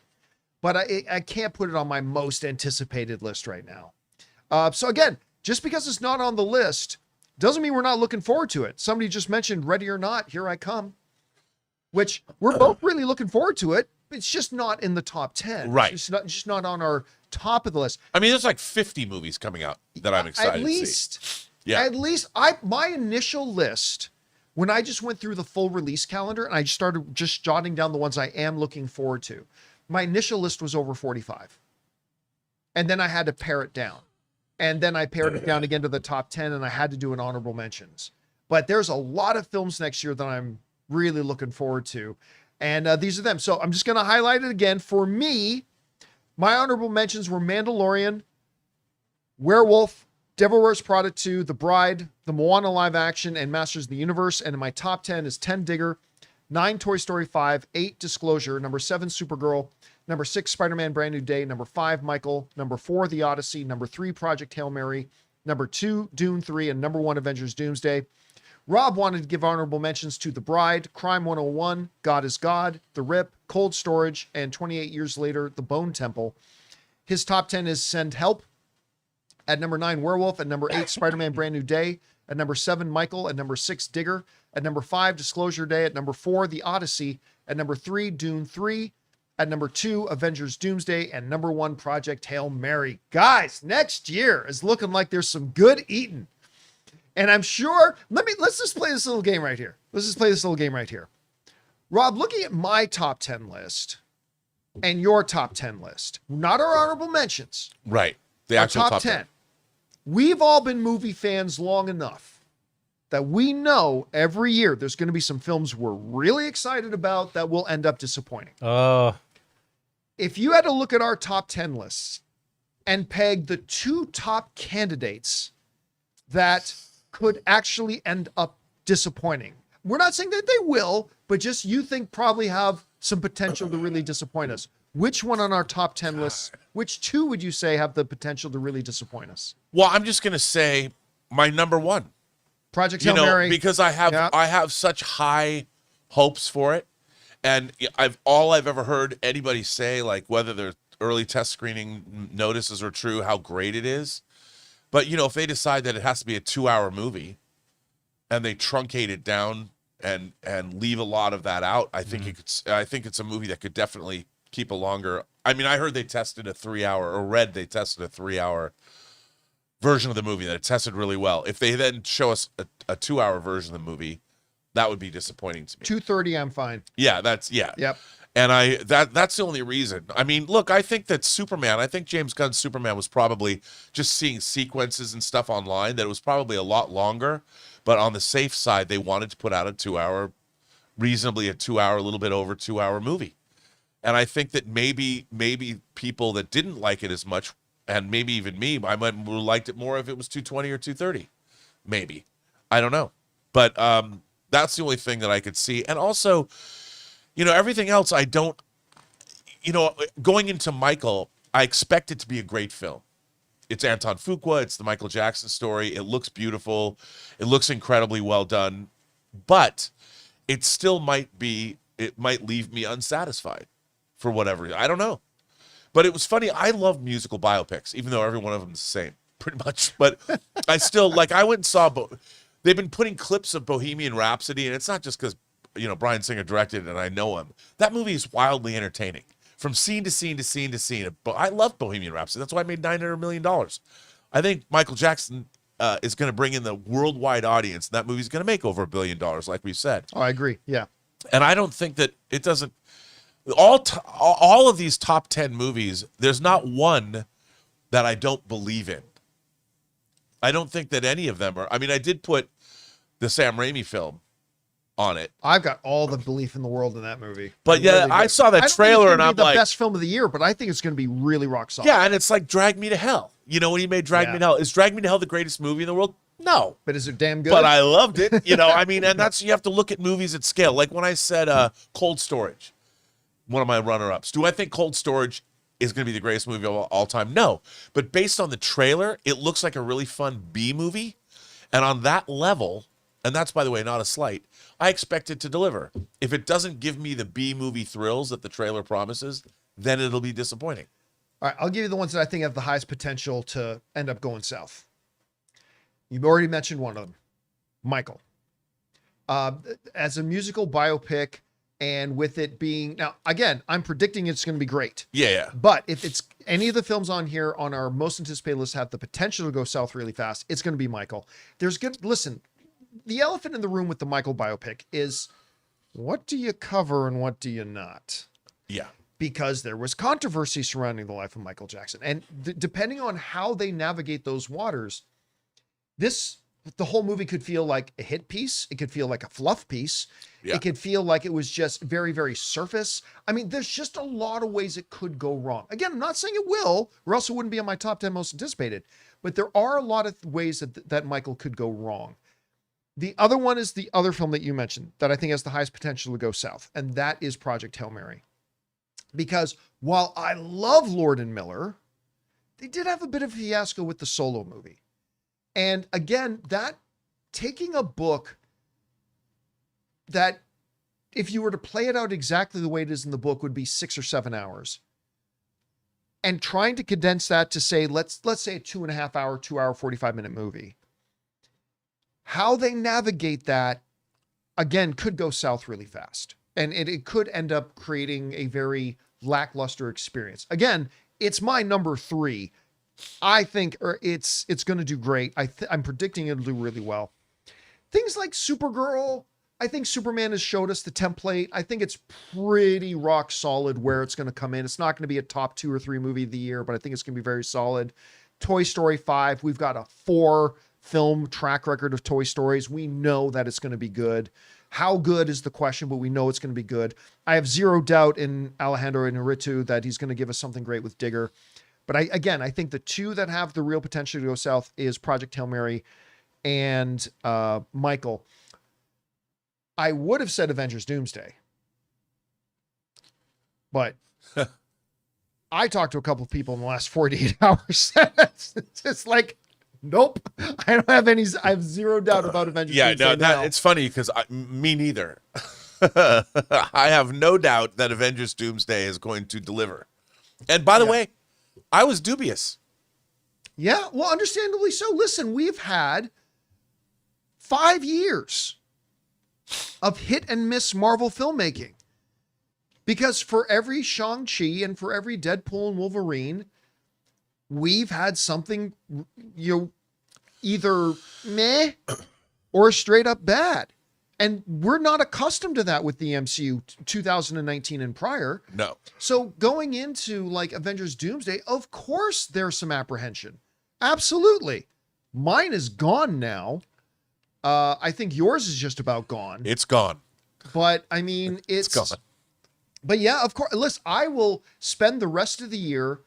but I can't put it on my most anticipated list right now. So again, just because it's not on the list doesn't mean we're not looking forward to it. Somebody just mentioned Ready or Not, Here I Come, which we're both really looking forward to it. It's just not in the top 10. Right. It's just not on our top of the list. I mean, there's like 50 movies coming out that I'm excited At least, to see. Yeah. At least my initial list, when I just went through the full release calendar and I started just jotting down the ones I am looking forward to, my initial list was over 45. And then I had to pare it down. And then I pared it down again to the top 10 and I had to do an honorable mentions. But there's a lot of films next year that I'm really looking forward to. And these are them. So I'm just going to highlight it again. For me, my honorable mentions were Mandalorian, Werewolf, Devil Wears Prada 2, The Bride, the Moana live action, and Masters of the Universe. And in my top 10 is 10 Digger, 9 Toy Story 5, 8 Disclosure, number 7 Supergirl, number 6 Spider-Man Brand New Day, number 5 Michael, number 4 The Odyssey, number 3 Project Hail Mary, number 2 Dune 3, and number 1 Avengers Doomsday. Rob wanted to give honorable mentions to The Bride, Crime 101, God is God, The Rip, Cold Storage, and 28 Years Later, The Bone Temple. His top 10 is Send Help. At number 9, Werewolf. At number 8, Spider-Man Brand New Day. At number 7, Michael. At number 6, Digger. At number 5, Disclosure Day. At number 4, The Odyssey. At number 3, Dune 3. At number 2, Avengers Doomsday. And number 1, Project Hail Mary. Guys, next year is looking like there's some good eating. And I'm sure, let's just play this little game right here. Rob, looking at my top 10 list and your top 10 list, not our honorable mentions, Right. The our actual top 10. We've all been movie fans long enough that we know every year there's going to be some films we're really excited about that will end up disappointing. Oh, If you had to look at our top 10 lists and peg the 2 top candidates that could actually end up disappointing, we're not saying that they will, but just you think probably have some potential to really disappoint us. Which one on our top 10 lists, which 2 would you say have the potential to really disappoint us? Well, I'm just going to say my number 1. Project Hail Mary. Because I have such high hopes for it. And I've ever heard anybody say, like, whether their early test screening notices are true, how great it is. But you know, if they decide that it has to be a 2-hour movie, and they truncate it down and leave a lot of that out, I think I think it's a movie that could definitely keep a longer. I mean, I heard they tested a 3-hour, or read they tested a 3-hour version of the movie that it tested really well. If they then show us a 2-hour version of the movie, that would be disappointing to me. 2:30, I'm fine. Yeah, Yep. And that's the only reason. I mean, look, I think that I think James Gunn's Superman was probably, just seeing sequences and stuff online, that it was probably a lot longer, but on the safe side, they wanted to put out a 2-hour, reasonably a 2-hour, a little bit over 2-hour movie. And I think that maybe people that didn't like it as much, and maybe even me, I might have liked it more if it was 2:20 or 2:30. Maybe. I don't know. But that's the only thing that I could see. And also, you know, everything else I don't, you know, going into Michael, I expect it to be a great film. It's Anton Fuqua. It's the Michael Jackson story. It looks beautiful. It looks incredibly well done. But it still might leave me unsatisfied for whatever reason. I don't know. But it was funny. I love musical biopics, even though every one of them is the same, pretty much. But I still, like, I went and saw, they've been putting clips of Bohemian Rhapsody, and it's not just because, you know, Bryan Singer directed it and I know him. That movie is wildly entertaining from scene to scene to scene to scene. But I love Bohemian Rhapsody. That's why I made $900 million. I think Michael Jackson is going to bring in the worldwide audience. And that movie's going to make over $1 billion, like we said. Oh, I agree. Yeah. And I don't think that it doesn't. All of these top 10 movies, there's not one that I don't believe in. I don't think that any of them are. I mean, I did put the Sam Raimi film on it. I've got all the belief in the world in that movie. But yeah, I saw that trailer and I'm like, the best film of the year, but I think it's going to be really rock solid. Yeah, and it's like Drag Me to Hell. You know, when he made Drag Me to Hell, is Drag Me to Hell the greatest movie in the world? No. But is it damn good? But I loved it. You know, I mean, and you have to look at movies at scale. Like when I said Cold Storage, one of my runner-ups. Do I think Cold Storage is going to be the greatest movie of all time? No. But based on the trailer, it looks like a really fun B movie. And on that level, and that's, by the way, not a slight, I expect it to deliver. If it doesn't give me the B movie thrills that the trailer promises, then it'll be disappointing. All right, I'll give you the ones that I think have the highest potential to end up going south. You've already mentioned one of them, Michael. As a musical biopic, and with it being, now, again, I'm predicting it's going to be great. Yeah. But if it's any of the films on here on our most anticipated list have the potential to go south really fast, it's going to be Michael. Listen, the elephant in the room with the Michael biopic is, what do you cover and what do you not? Yeah. Because there was controversy surrounding the life of Michael Jackson. And depending on how they navigate those waters, the whole movie could feel like a hit piece. It could feel like a fluff piece. Yeah. It could feel like it was just very, very surface. I mean, there's just a lot of ways it could go wrong. Again, I'm not saying it will, or else it wouldn't be on my top 10 most anticipated. But there are a lot of ways that Michael could go wrong. The other one is the other film that you mentioned that I think has the highest potential to go south, and that is Project Hail Mary. Because while I love Lord and Miller, they did have a bit of a fiasco with the Solo movie. And again, that taking a book that, if you were to play it out exactly the way it is in the book, would be 6 or 7 hours, and trying to condense that to say, let's say a 2.5 hour, 2 hour, 45-minute movie. How they navigate that, again, could go south really fast. And it could end up creating a very lackluster experience. Again, it's my number 3. I think it's going to do great. I'm predicting it'll do really well. Things like Supergirl, I think Superman has showed us the template. I think it's pretty rock solid where it's going to come in. It's not going to be a top 2 or 3 movie of the year, but I think it's going to be very solid. Toy Story 5, we've got a 4-film track record of Toy Stories. We know that it's going to be good. How good is the question, but we know it's going to be good. I have zero doubt in Alejandro Inarritu that he's going to give us something great with Digger. But I think the two that have the real potential to go south is Project Hail Mary and Michael. I would have said Avengers Doomsday, but I talked to a couple of people in the last 48 hours. It's just like, nope. I have zero doubt about Avengers Doomsday. Yeah, no, it's funny because me neither. I have no doubt that Avengers Doomsday is going to deliver. And by the way, I was dubious. Yeah, well, understandably so. Listen, we've had 5 years of hit and miss Marvel filmmaking. Because for every Shang-Chi and for every Deadpool and Wolverine, we've had something, either meh or straight up bad. And we're not accustomed to that with the MCU 2019 and prior. No. So going into like Avengers Doomsday, of course there's some apprehension. Absolutely. Mine is gone now. I think yours is just about gone. It's gone. But I mean, it's gone. But yeah, of course. Listen, I will spend the rest of the year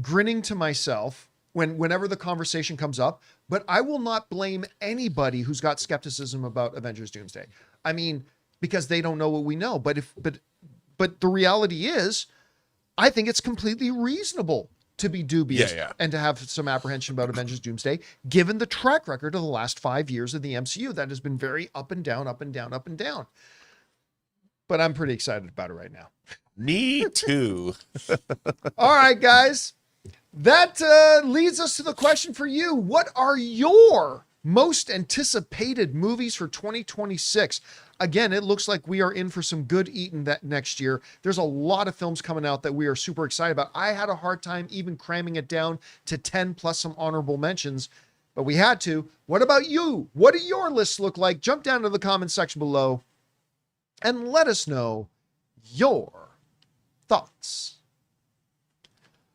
grinning to myself whenever the conversation comes up, but I will not blame anybody who's got skepticism about Avengers Doomsday. I mean, because they don't know what we know. But the reality is, I think it's completely reasonable to be dubious and to have some apprehension about Avengers Doomsday, given the track record of the last 5 years of the MCU that has been very up and down, up and down, up and down. But I'm pretty excited about it right now. Me too. All right, guys. That leads us to the question for you. What are your most anticipated movies for 2026? Again, it looks like we are in for some good eating that next year. There's a lot of films coming out that we are super excited about. I had a hard time even cramming it down to 10 plus some honorable mentions, but we had to. What about you? What do your lists look like? Jump down to the comment section below and let us know your thoughts.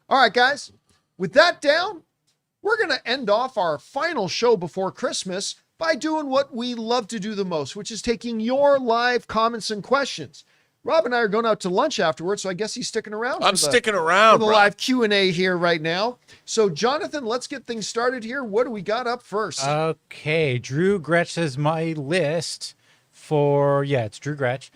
All right, guys. With that down, we're going to end off our final show before Christmas by doing what we love to do the most, which is taking your live comments and questions. Rob and I are going out to lunch afterwards, so I guess he's sticking around. I'm sticking around for the live Q&A here right now. So, Jonathan, let's get things started here. What do we got up first? Okay, Drew Gretsch says my list for, it's Drew Gretsch,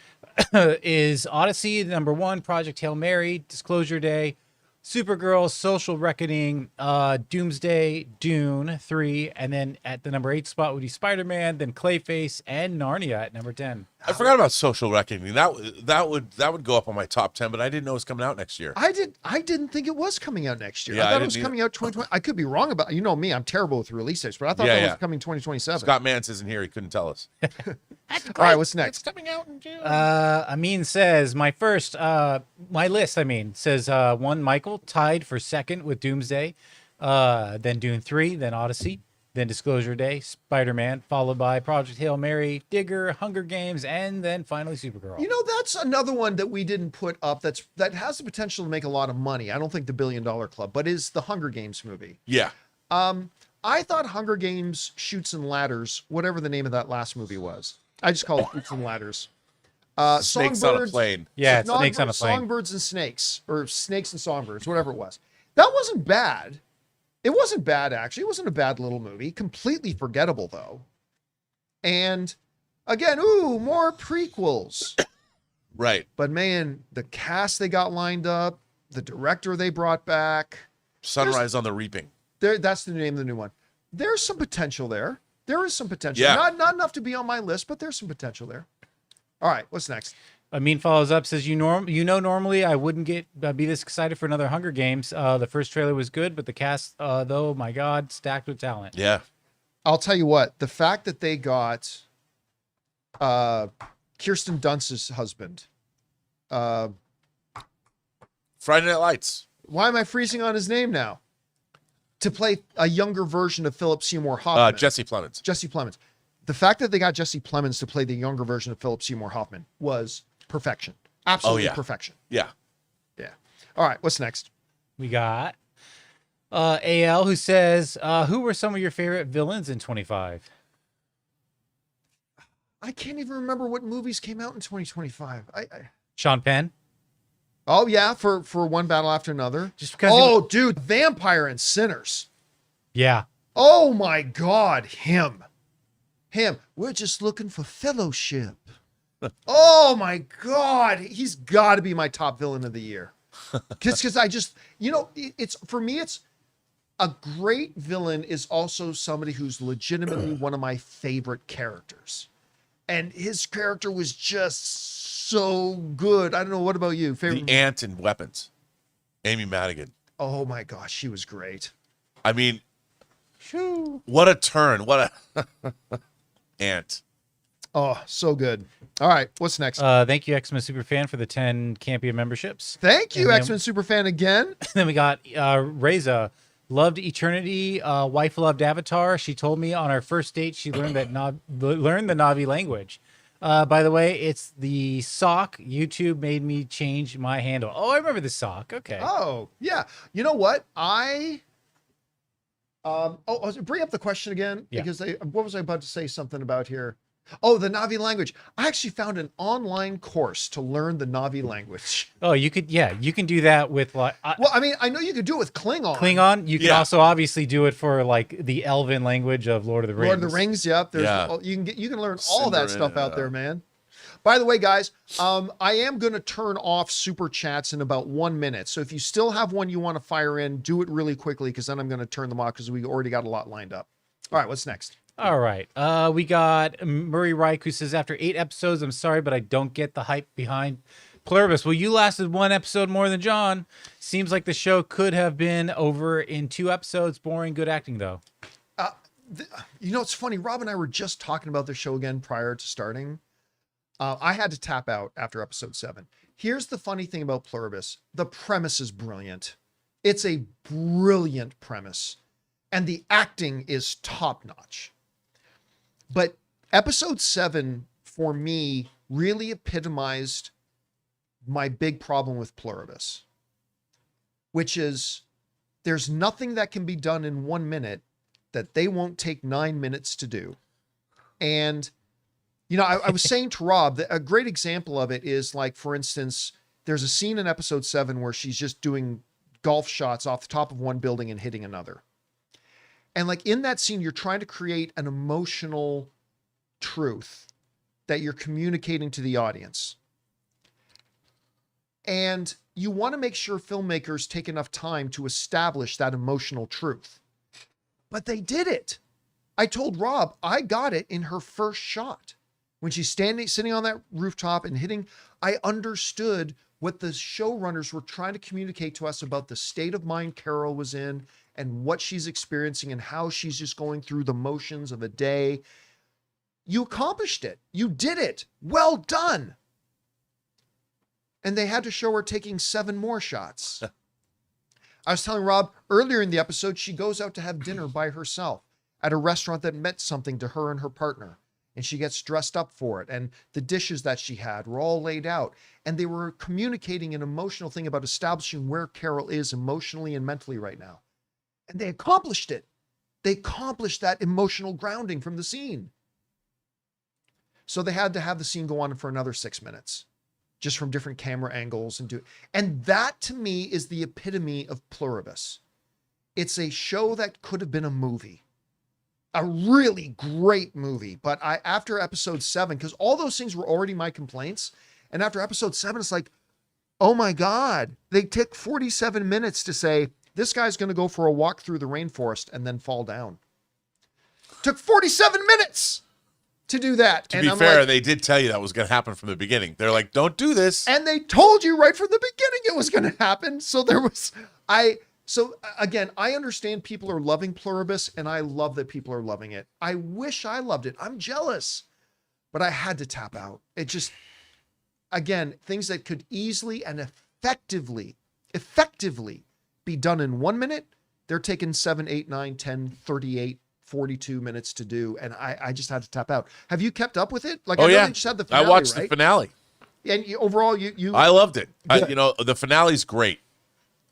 is Odyssey, number 1, Project Hail Mary, Disclosure Day, Supergirl, Social Reckoning, Doomsday, Dune 3, and then at the number 8 spot would be Spider-Man, then Clayface, and Narnia at number 10. I forgot about Social Reckoning. That would go up on my top 10, but I didn't know it was coming out next year. I didn't think it was coming out next year. Yeah, I thought it was coming out 2020. I could be wrong about, you know me, I'm terrible with release dates, but I thought that was coming 2027. Scott Mance isn't here. He couldn't tell us. All right, what's next? It's coming out in June. Amin says, my list, says 1, Michael, tied for second with Doomsday, then Dune 3, then Odyssey, then Disclosure Day, Spider-Man, followed by Project Hail Mary, Digger, Hunger Games, and then finally Supergirl. You know, that's another one that we didn't put up that has the potential to make a lot of money. I don't think the $1 Billion Club, but is the Hunger Games movie. Yeah. I thought Hunger Games Shoots and Ladders, whatever the name of that last movie was. I just call it Shoots and Ladders. Snakes on a plane. Yeah, it's Snakes on a plane. Songbirds and Snakes, or Snakes and Songbirds, whatever it was. That wasn't bad. It wasn't bad, actually. It wasn't a bad little movie. Completely forgettable, though. And again, more prequels. Right. But man, the cast they got lined up, the director they brought back. Sunrise on the Reaping. That's the name of the new one. There's some potential there. There is some potential. Yeah. Not enough to be on my list, but there's some potential there. All right, what's next? Amin follows up, says, normally I wouldn't be this excited for another Hunger Games. The first trailer was good, but the cast, though, my God, stacked with talent. Yeah. I'll tell you what, the fact that they got Kirsten Dunst's husband. Friday Night Lights. Why am I freezing on his name now? To play a younger version of Philip Seymour Hoffman. Jesse Plemons. Jesse Plemons. The fact that they got Jesse Plemons to play the younger version of Philip Seymour Hoffman was perfection. Absolutely perfection. Yeah. Yeah. All right, what's next? We got AL, who says, who were some of your favorite villains in 25? I can't even remember what movies came out in 2025. Sean Penn. Oh, yeah, for One Battle After Another. Just because dude, Vampire and Sinners. Yeah. Oh, my God, him. We're just looking for fellowship. Oh, my God. He's got to be my top villain of the year. Because I just, it's for me, it's a great villain is also somebody who's legitimately one of my favorite characters. And his character was just so good. I don't know. What about you? Favorite? The Ant in Weapons. Amy Madigan. Oh my gosh, she was great. I mean, Shoo. What a turn. What a ant. Oh, so good. All right, what's next? Thank you, X-Men Superfan, for the 10 Campea memberships. Thank you, and then- X-Men Superfan again. Then we got Reza. Loved Eternity. Wife loved Avatar. She told me on our first date she learned learned the Navi language. By the way, it's the sock. YouTube made me change my handle. Oh, I remember the sock. Okay. Oh, yeah. You know what? Bring up the question again, Yeah. because what was I about to say something about here? Oh, the Navi language. I actually found an online course to learn the Navi language. Oh, you could. Yeah, you can do that with like Well, I mean, I know you could do it with Klingon. Klingon. You can Yeah. also obviously do it for like the Elven language of Lord of the Rings. Lord of the Rings, yep. Yeah. You can learn all that stuff out Cinderella. there, man. By the way, guys, I am going to turn off super chats in about 1 minute. So if you still have one you want to fire in, do it really quickly, because then I'm going to turn them off because we already got a lot lined up. All right, what's next? All right. We got Murray Reich, who says, after 8 episodes, I'm sorry, but I don't get the hype behind Pluribus. Well, you lasted 1 episode more than John. Seems like the show could have been over in 2 episodes. Boring, good acting, though. You know, it's funny. Rob and I were just talking about the show again prior to starting. I had to tap out after episode 7. Here's the funny thing about Pluribus. The premise is brilliant. It's a brilliant premise. And the acting is top notch. But episode 7, for me, really epitomized my big problem with Pluribus, which is there's nothing that can be done in 1 minute that they won't take 9 minutes to do. And, you know, I was saying to Rob that a great example of it is, like, for instance, there's a scene in episode 7 where she's just doing golf shots off the top of one building and hitting another. And like in that scene, you're trying to create an emotional truth that you're communicating to the audience. And you want to make sure filmmakers take enough time to establish that emotional truth. But they did it. I told Rob, I got it in her first shot. When she's sitting on that rooftop and hitting, I understood what the showrunners were trying to communicate to us about the state of mind Carol was in and what she's experiencing and how she's just going through the motions of a day. You accomplished it. You did it. Well done. And they had to show her taking 7 more shots. I was telling Rob earlier in the episode, she goes out to have dinner by herself at a restaurant that meant something to her and her partner. And she gets dressed up for it. And the dishes that she had were all laid out. And they were communicating an emotional thing about establishing where Carol is emotionally and mentally right now. And they accomplished it. They accomplished that emotional grounding from the scene. So they had to have the scene go on for another 6 minutes, just from different camera angles and that to me is the epitome of Pluribus. It's a show that could have been a movie, a really great movie. But after episode 7, because all those things were already my complaints, and after episode 7, it's like, oh my God, they took 47 minutes to say, this guy's going to go for a walk through the rainforest and then fall down. Took 47 minutes to do that. To be fair, they did tell you that was going to happen from the beginning. They're like, don't do this. And they told you right from the beginning it was going to happen. So again, I understand people are loving Pluribus, and I love that people are loving it. I wish I loved it. I'm jealous, but I had to tap out. It just, again, things that could easily and effectively be done in 1 minute, they're taking 7, 8, 9, 10, 38, 42 minutes to do. And I just had to tap out. Have you kept up with it? Like, Oh, I know yeah. they just had the finale, I watched right? the finale. And overall, you I loved it. Good. The finale's great.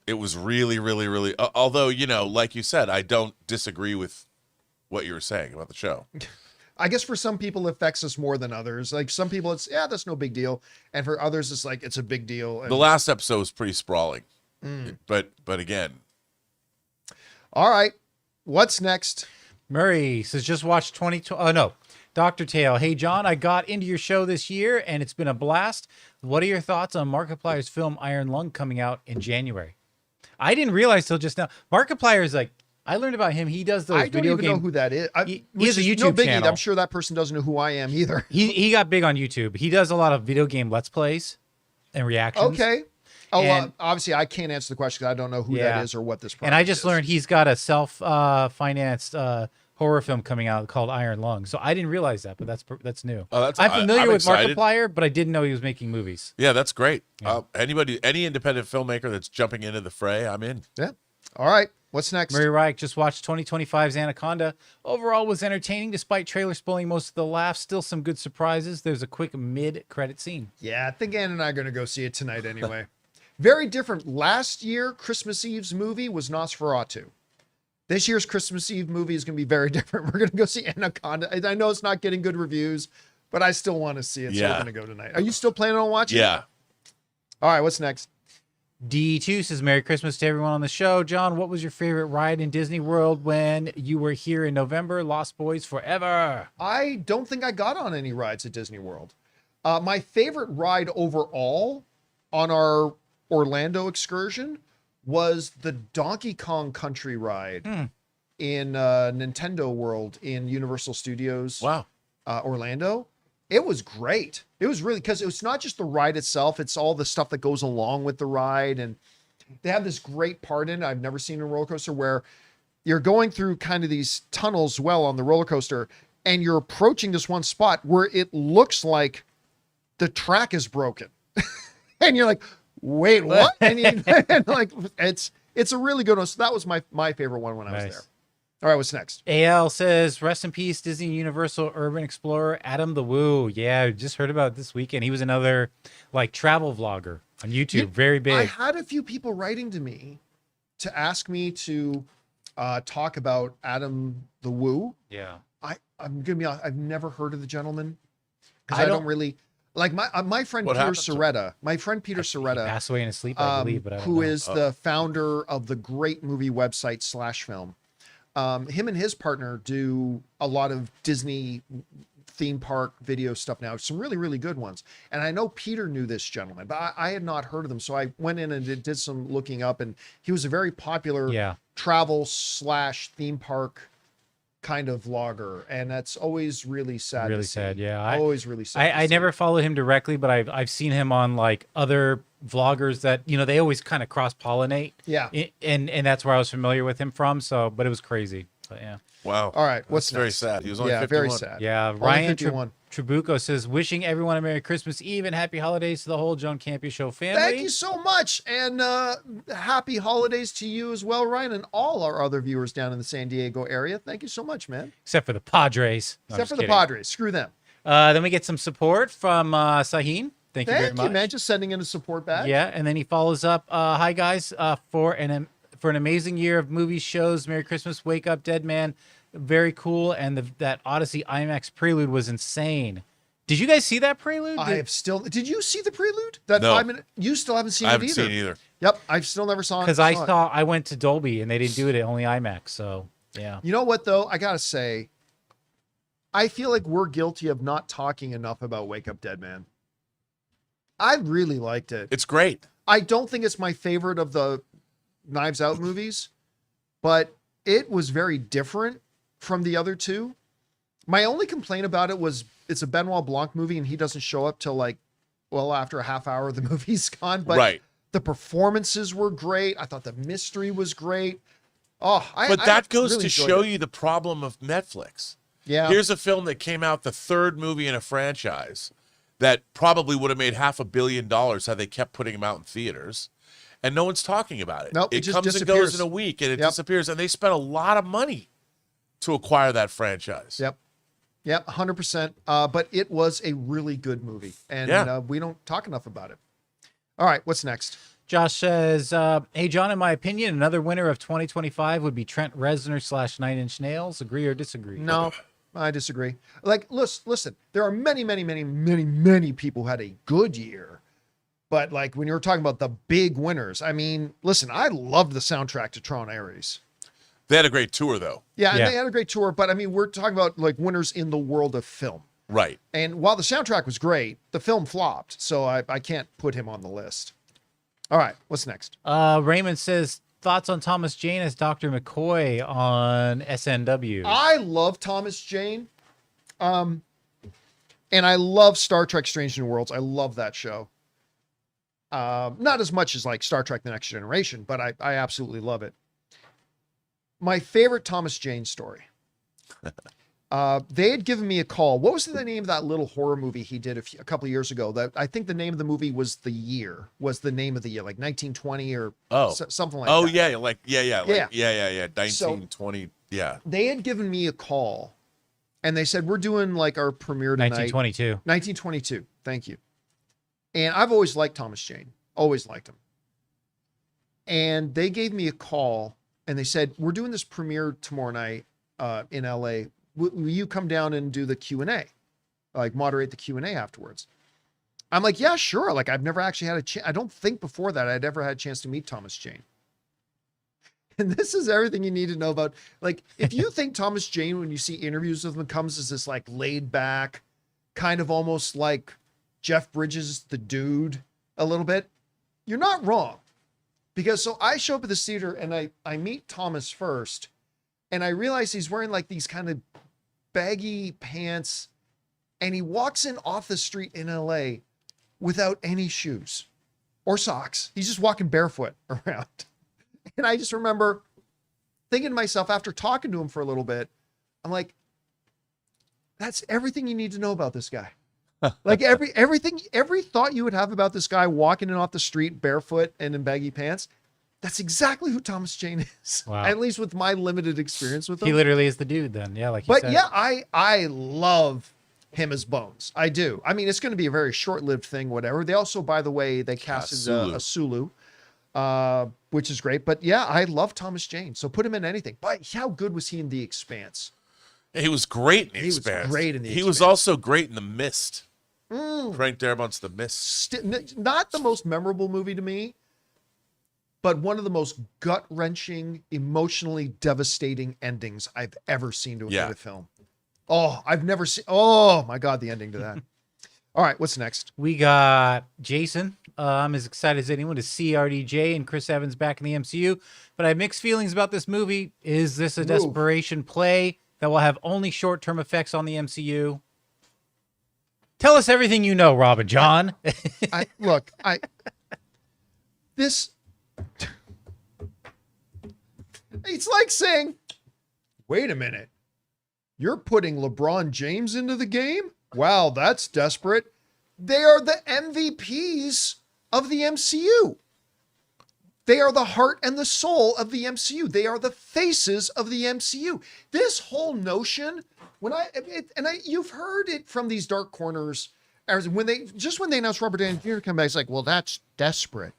It was really, really, really, although, like you said, I don't disagree with what you were saying about the show. I guess for some people it affects us more than others. Like some people it's, that's no big deal. And for others, it's like, it's a big deal. And, The last episode was pretty sprawling, but again, all right. What's next? Murray says, just watched 2020. Oh, no. Dr. Tail. Hey, John, I got into your show this year, and it's been a blast. What are your thoughts on Markiplier's film Iron Lung coming out in January? I didn't realize till just now. Markiplier's like, I learned about him. He does those I don't video even game. know who that is. He Which has a is no YouTube biggie. channel. I'm sure that person doesn't know who I am either. He got big on YouTube. He does a lot of video game Let's Plays and reactions. Okay. Oh, And- obviously I can't answer the question because I don't know who Yeah. that is or what this project And I just is. learned he's got a self-financed horror film coming out called Iron Lung. So I didn't realize that, but that's new. Oh, that's- I'm familiar I'm with excited. Markiplier, but I didn't know he was making movies. Yeah, that's great. Any independent filmmaker that's jumping into the fray, I'm in. Yeah. All right. What's next? Murray Reich just watched 2025's Anaconda. Overall was entertaining despite trailer spoiling most of the laughs. Still some good surprises. There's a quick mid-credit scene. Yeah, I think Ann and I are going to go see it tonight anyway. Very different. Last year, Christmas Eve's movie was Nosferatu. This year's Christmas Eve movie is going to be very different. We're going to go see Anaconda. I know it's not getting good reviews, but I still want to see it. So we're Yeah. going to go tonight. Are you still planning on watching it? Yeah. All right, what's next? D2 says, Merry Christmas to everyone on the show. John, what was your favorite ride in Disney World when you were here in November? Lost Boys Forever. I don't think I got on any rides at Disney World. My favorite ride overall on our Orlando excursion was the Donkey Kong Country ride in Nintendo World in Universal Studios. Wow. Orlando. It was great. It was really, because it was not just the ride itself, it's all the stuff that goes along with the ride. And they have this great part in it I've never seen in a roller coaster where you're going through kind of these tunnels on the roller coaster, and you're approaching this one spot where it looks like the track is broken. And you're like, wait, what? And like, it's a really good one. So that was my favorite one when I was Nice. there. All right, what's next? AL says, rest in peace, Disney Universal Urban Explorer, Adam the Woo. Yeah, I just heard about it this weekend. He was another like travel vlogger on YouTube. Very big. I had a few people writing to me to ask me to talk about Adam the Woo. Yeah. I'm gonna be honest, I've never heard of the gentleman because I I don't don't- really like my friend What Peter happened to him? Soretta. My friend Peter He Soretta, passed away in his sleep, I believe, but I don't who know. is the founder of the great movie website /film. Him and his partner do a lot of Disney theme park video stuff now, some really, really good ones. And I know Peter knew this gentleman, but I had not heard of them. So I went in and did some looking up, and he was a very popular travel /theme park kind of vlogger. And that's always really sad. Really to see. sad. Yeah. Always really sad. I never followed him directly, but I've seen him on like other vloggers that, you know, they always kind of cross pollinate. Yeah. And that's where I was familiar with him from. So, but it was crazy. But yeah. Wow. All right. What's That's very next? sad. He was only Yeah, 51. very sad. Yeah. Only Ryan 51. Tribuco says, wishing everyone a Merry Christmas Eve and happy holidays to the whole John Campea Show family. Thank you so much. And happy holidays to you as well, Ryan, and all our other viewers down in the San Diego area. Thank you so much, man. Except for the Padres. No, I'm Except just for the kidding. Padres. Screw them. Then we get some support from Sahin. Thank you very Thank much. you, man. Just sending in a support badge. Yeah, and then he follows up. Hi guys, for an amazing year of movies, shows. Merry Christmas, Wake Up, Dead Man, very cool. And that Odyssey IMAX prelude was insane. Did you guys see that prelude? Did you see the prelude? That No. you still haven't seen I it haven't either. seen it either. Yep, I've still never saw it. Because I went to Dolby and they didn't do it, only IMAX. So yeah. You know what though? I gotta say, I feel like we're guilty of not talking enough about Wake Up Dead Man. I really liked it. It's great. I don't think it's my favorite of the Knives Out movies, but it was very different from the other two. My only complaint about it was it's a Benoit Blanc movie and he doesn't show up till after a half hour the movie's gone. But Right. the performances were great. I thought the mystery was great. But that goes really to enjoyed show it. you the problem of Netflix. Yeah. Here's a film that came out, the third movie in a franchise that probably would have made $500 million had they kept putting them out in theaters. And no one's talking about it. Nope, it it just comes and disappears. goes in a week and it Yep. disappears. And they spent a lot of money to acquire that franchise. Yep, 100%. But it was a really good movie, and we don't talk enough about it. All right, what's next? Josh says, hey, John, in my opinion, another winner of 2025 would be Trent Reznor / Nine Inch Nails. Agree or disagree? No, I disagree. Like, listen, there are many, many, many, many, many people who had a good year. But like when you're talking about the big winners, I mean, listen, I loved the soundtrack to Tron Ares. They had a great tour, though. Yeah, and Yeah. they had a great tour, but I mean, we're talking about like winners in the world of film. Right. And while the soundtrack was great, the film flopped, so I can't put him on the list. All right, what's next? Raymond says, thoughts on Thomas Jane as Dr. McCoy on SNW? I love Thomas Jane. And I love Star Trek Strange New Worlds. I love that show. Not as much as like Star Trek The Next Generation, but I absolutely love it. My favorite Thomas Jane story. They had given me a call. What was the name of that little horror movie he did a couple of years ago? That I think the name of the movie was the year, was the name of the year, like 1920 or something like that. Oh yeah, like yeah. 1920. So, they had given me a call, and they said, we're doing like our premiere tonight. 1922. 1922. Thank you. And I've always liked Thomas Jane. Always liked him. And they gave me a call, and they said, we're doing this premiere tomorrow night in LA. Will you come down and do the Q&A? Like moderate the Q&A afterwards? I'm like, yeah, sure. Like I've never actually had a chance. I don't think before that I'd ever had a chance to meet Thomas Jane. And this is everything you need to know about. Like, if you think Thomas Jane, when you see interviews with him, comes as this like laid back, kind of almost like Jeff Bridges, the dude, a little bit, you're not wrong. Because so I show up at the theater and I meet Thomas first, and I realize he's wearing like these kind of baggy pants, and he walks in off the street in LA without any shoes or socks. He's just walking barefoot around. And I just remember thinking to myself, after talking to him for a little bit, I'm like, that's everything you need to know about this guy. Like every thought you would have about this guy walking in off the street barefoot and in baggy pants, that's exactly who Thomas Jane is. Wow. At least with my limited experience with him. He literally is the dude then. Yeah, like you But said. yeah, I love him as Bones. I do. I mean, it's going to be a very short-lived thing, whatever. They also, by the way, they casted a Sulu, which is great. But yeah, I love Thomas Jane. So put him in anything. But how good was he in The Expanse? He was great in The He was Expanse. great in The He was Expanse. also great in The Mist. Frank Darabont's The Mist. Not the most memorable movie to me, but one of the most gut-wrenching, emotionally devastating endings I've ever seen to a film. Oh, I've never seen. Oh my God, the ending to that. All right, what's next? We got Jason. I'm as excited as anyone to see RDJ and Chris Evans back in the MCU, but I have mixed feelings about this movie. Is this a desperation play that will have only short-term effects on the MCU? Tell us everything you know, Rob and John. This, it's like saying, wait a minute, you're putting LeBron James into the game? Wow, that's desperate. They are the MVPs of the MCU. They are the heart and the soul of the MCU. They are the faces of the MCU. This whole notion, you've heard it from these dark corners, when they announced Robert Downey Jr. come back, it's like, well, that's desperate.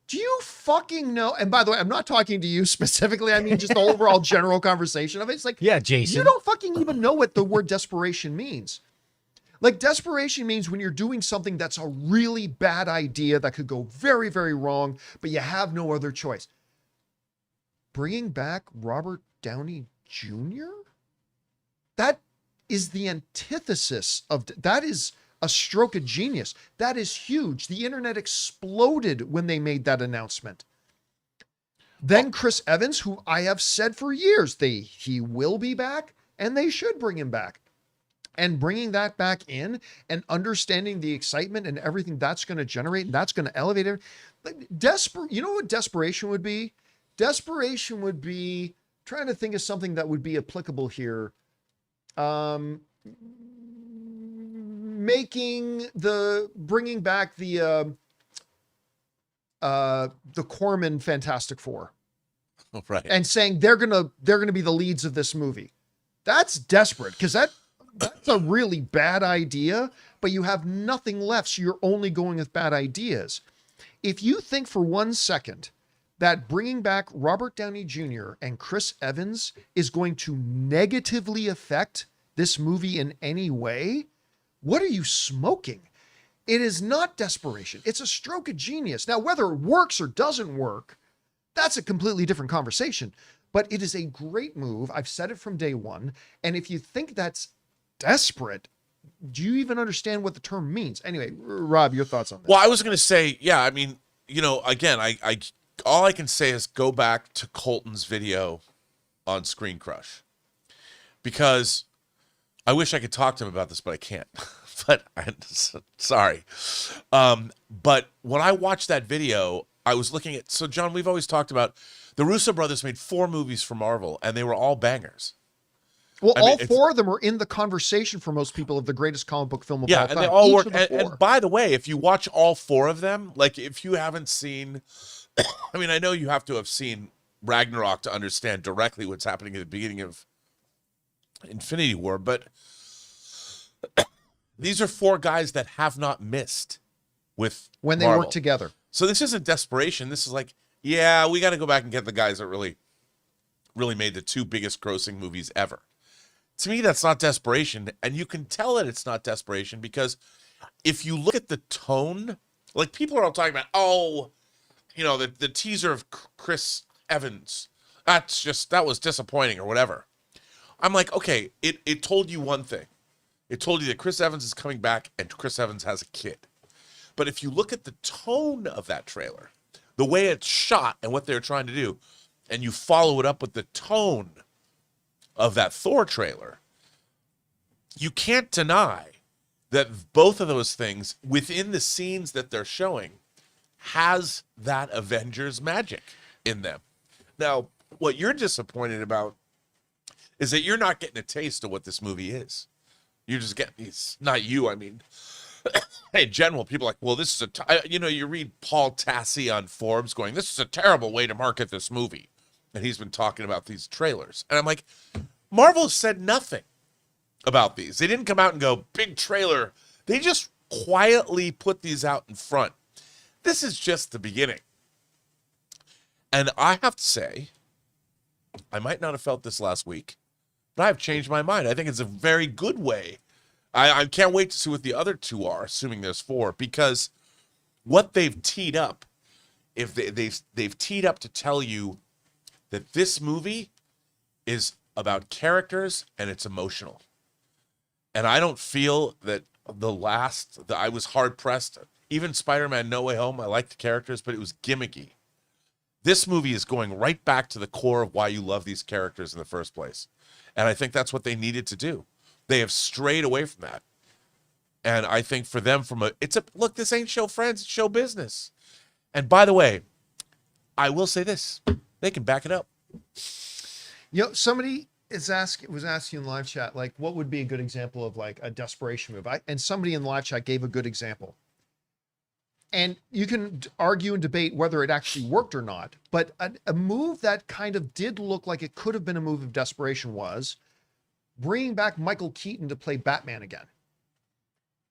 Do you fucking know? And by the way, I'm not talking to you specifically. I mean, just the overall general conversation of it. It's like, yeah, Jason, you don't fucking even know what the word desperation means. Like, desperation means when you're doing something that's a really bad idea that could go very, very wrong, but you have no other choice. Bringing back Robert Downey Jr.? That is the antithesis of, that is a stroke of genius. That is huge. The internet exploded when they made that announcement. Then Chris Evans, who I have said for years, he will be back, and they should bring him back. And bringing that back in and understanding the excitement and everything that's going to generate, and that's going to elevate it. Like, you know what desperation would be? Desperation would be, trying to think of something that would be applicable here. Bringing back the Corman Fantastic Four. Oh, right. And saying they're gonna be the leads of this movie. That's desperate, because that's a really bad idea, but you have nothing left, so you're only going with bad ideas. If you think for 1 second that bringing back Robert Downey Jr. and Chris Evans is going to negatively affect this movie in any way, what are you smoking? It is not desperation. It's a stroke of genius. Now, whether it works or doesn't work, that's a completely different conversation. But it is a great move. I've said it from day one. And if you think that's desperate, do you even understand what the term means? Anyway, Rob, your thoughts on that? Well, I was going to say, yeah, I mean, you know, again, I all I can say is go back to Colton's video on Screen Crush, because I wish I could talk to him about this, but I can't. but sorry. But when I watched that video, I was looking at, so John, we've always talked about the Russo brothers made 4 movies for Marvel, and they were all bangers. Well, I mean, all 4 of them are in the conversation for most people of the greatest comic book film of all yeah, time. and they all Each work. of the 4. And by the way, if you watch all 4 of them, like if you haven't seen, I mean, I know you have to have seen Ragnarok to understand directly what's happening at the beginning of Infinity War, but these are 4 guys that have not missed with when they Marvel. work together. So this isn't desperation. This is like, yeah, we got to go back and get the guys that really made the 2 biggest grossing movies ever. To me, that's not desperation. And you can tell that it's not desperation because if you look at the tone, like people are all talking about, oh, you know, the teaser of Chris Evans, that was disappointing or whatever. I'm like, okay, it told you one thing. It told you that Chris Evans is coming back and Chris Evans has a kid. But if you look at the tone of that trailer, the way it's shot and what they're trying to do, and you follow it up with the tone of that Thor trailer, you can't deny that both of those things within the scenes that they're showing has that Avengers magic in them. Now, what you're disappointed about is that you're not getting a taste of what this movie is. You're just getting, it's not you, I mean, in general, people are like, well, this is you read Paul Tassi on Forbes going, this is a terrible way to market this movie. And he's been talking about these trailers. And I'm like, Marvel said nothing about these. They didn't come out and go, big trailer. They just quietly put these out in front. This is just the beginning. And I have to say, I might not have felt this last week, but I've changed my mind. I think it's a very good way. I can't wait to see what the other 2 are, assuming there's 4, because what they've teed up, if they've teed up to tell you that this movie is about characters and it's emotional. And I don't feel that I was hard pressed. Even Spider-Man No Way Home, I liked the characters, but it was gimmicky. This movie is going right back to the core of why you love these characters in the first place. And I think that's what they needed to do. They have strayed away from that. And I think for them, look, this ain't show friends, it's show business. And by the way, I will say this, they can back it up. You know, somebody was asking in live chat, like, what would be a good example of like a desperation move? And somebody in the live chat gave a good example. And you can argue and debate whether it actually worked or not. But a move that kind of did look like it could have been a move of desperation was bringing back Michael Keaton to play Batman again.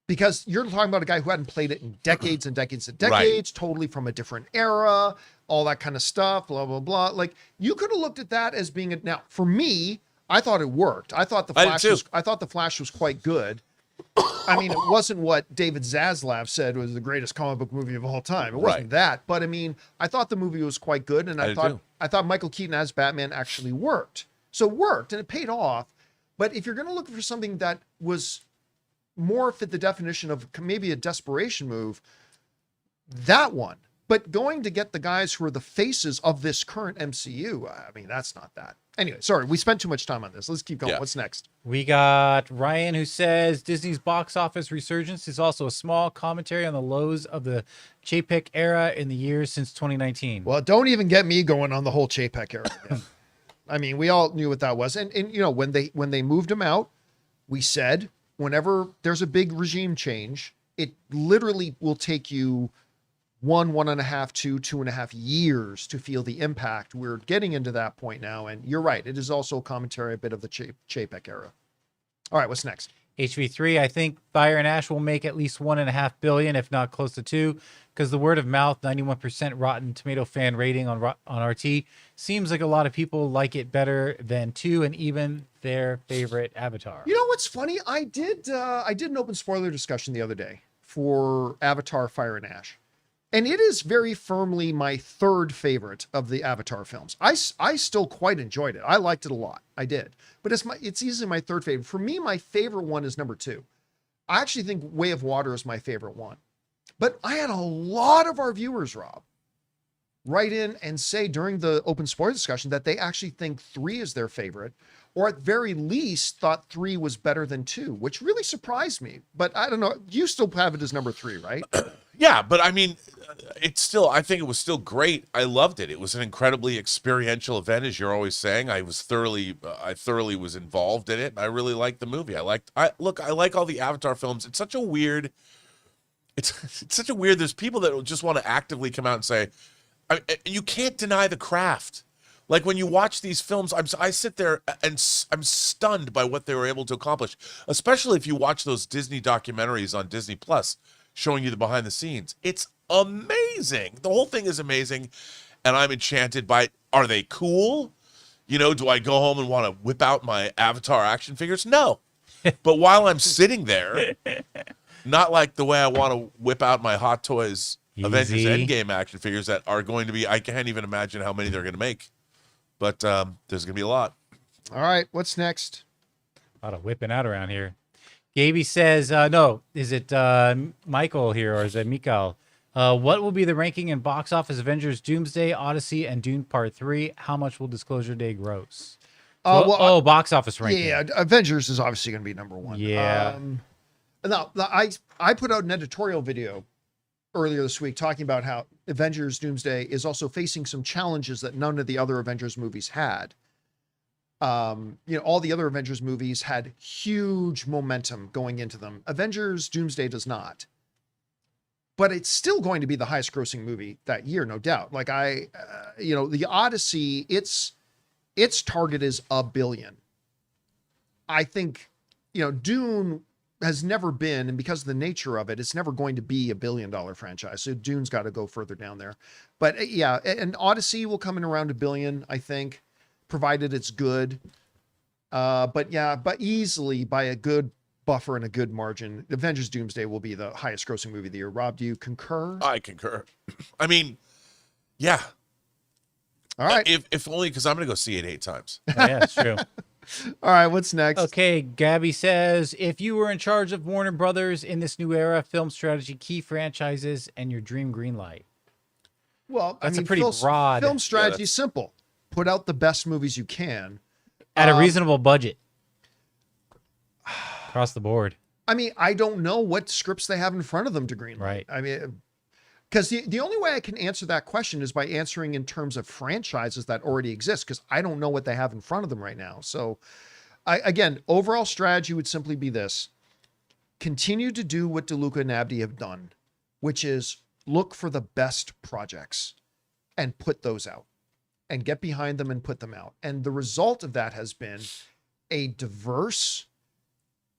Because you're talking about a guy who hadn't played it in decades and decades and decades, right. Totally from a different era, all that kind of stuff, blah, blah, blah. Like, you could have looked at that as being now, for me, I thought it worked. I thought the Flash was quite good. I mean, it wasn't what David Zaslav said was the greatest comic book movie of all time. It wasn't that, but I mean, I thought the movie was quite good, and I thought Michael Keaton as Batman actually worked. So it worked, and it paid off. But if you're going to look for something that was more fit the definition of maybe a desperation move, that one. But going to get the guys who are the faces of this current MCU, I mean, that's not that. Anyway, sorry, we spent too much time on this. Let's keep going. Yeah. What's next? We got Ryan, who says Disney's box office resurgence is also a small commentary on the lows of the Chapek era in the years since 2019. Well, don't even get me going on the whole Chapek era again. I mean, we all knew what that was. And you know, when they moved him out, we said whenever there's a big regime change, it literally will take you 1.5, 2.5 years to feel the impact. We're getting into that point now. And you're right. It is also a commentary a bit of the Chapek era. All right, what's next? HV3, I think Fire and Ash will make at least $1.5 billion, if not close to 2, because the word of mouth, 91% Rotten Tomato fan rating on RT, seems like a lot of people like it better than 2 and even their favorite Avatar. You know what's funny? I did an open spoiler discussion the other day for Avatar Fire and Ash. And it is very firmly my third favorite of the Avatar films. I still quite enjoyed it. I liked it a lot. I did. But it's easily my third favorite. For me, my favorite one is number 2. I actually think Way of Water is my favorite one. But I had a lot of our viewers, Rob, write in and say during the open spoiler discussion that they actually think 3 is their favorite. or at very least thought 3 was better than 2, which really surprised me. But I don't know. You still have it as number 3, right? Yeah, but I mean, it's still, I think it was still great. I loved it. It was an incredibly experiential event, as you're always saying. I thoroughly was involved in it. And I really liked the movie. I like all the Avatar films. It's such a weird, there's people that will just want to actively come out and say, you can't deny the craft. Like when you watch these films, I sit there and I'm stunned by what they were able to accomplish, especially if you watch those Disney documentaries on Disney Plus showing you the behind the scenes. It's amazing. The whole thing is amazing, and I'm enchanted by it. Are they cool? You know, do I go home and want to whip out my Avatar action figures? No. But while I'm sitting there, not like the way I want to whip out my Hot Toys Avengers Endgame action figures that are going to be, I can't even imagine how many they're going to make. But there's going to be a lot. All right, what's next? A lot of whipping out around here. Gaby says, no, is it Michael here or is it Mikael? What will be the ranking in box office Avengers Doomsday, Odyssey, and Dune Part 3? How much will Disclosure Day gross? Box office ranking. Yeah, Avengers is obviously going to be number 1. Yeah. Now, I put out an editorial video earlier this week talking about how Avengers Doomsday is also facing some challenges that none of the other Avengers movies had. All the other Avengers movies had huge momentum going into them. Avengers Doomsday does not. But it's still going to be the highest grossing movie that year, no doubt. Like the Odyssey, its target is $1 billion. I think, Dune has never been, and because of the nature of it, it's never going to be $1 billion franchise. So Dune's got to go further down there. But yeah, and Odyssey will come in around $1 billion, I think, provided it's good. But easily by a good buffer and a good margin, Avengers Doomsday will be the highest grossing movie of the year. Rob, do you concur? I concur. I mean, yeah. All right. If only because I'm going to go see it 8 times. Oh, yeah, it's true. All right, what's next? Okay, Gabby says, if you were in charge of Warner Brothers in this new era, film strategy, key franchises, and your dream green light. Well, That's a pretty broad film strategy. Simple. Put out the best movies you can at a reasonable budget across the board. I mean, I don't know what scripts they have in front of them to greenlight. Right. I mean, because the only way I can answer that question is by answering in terms of franchises that already exist, because I don't know what they have in front of them right now. So, again, overall strategy would simply be this: continue to do what DeLuca and Abdi have done, which is look for the best projects and put those out and get behind them and put them out. And the result of that has been a diverse,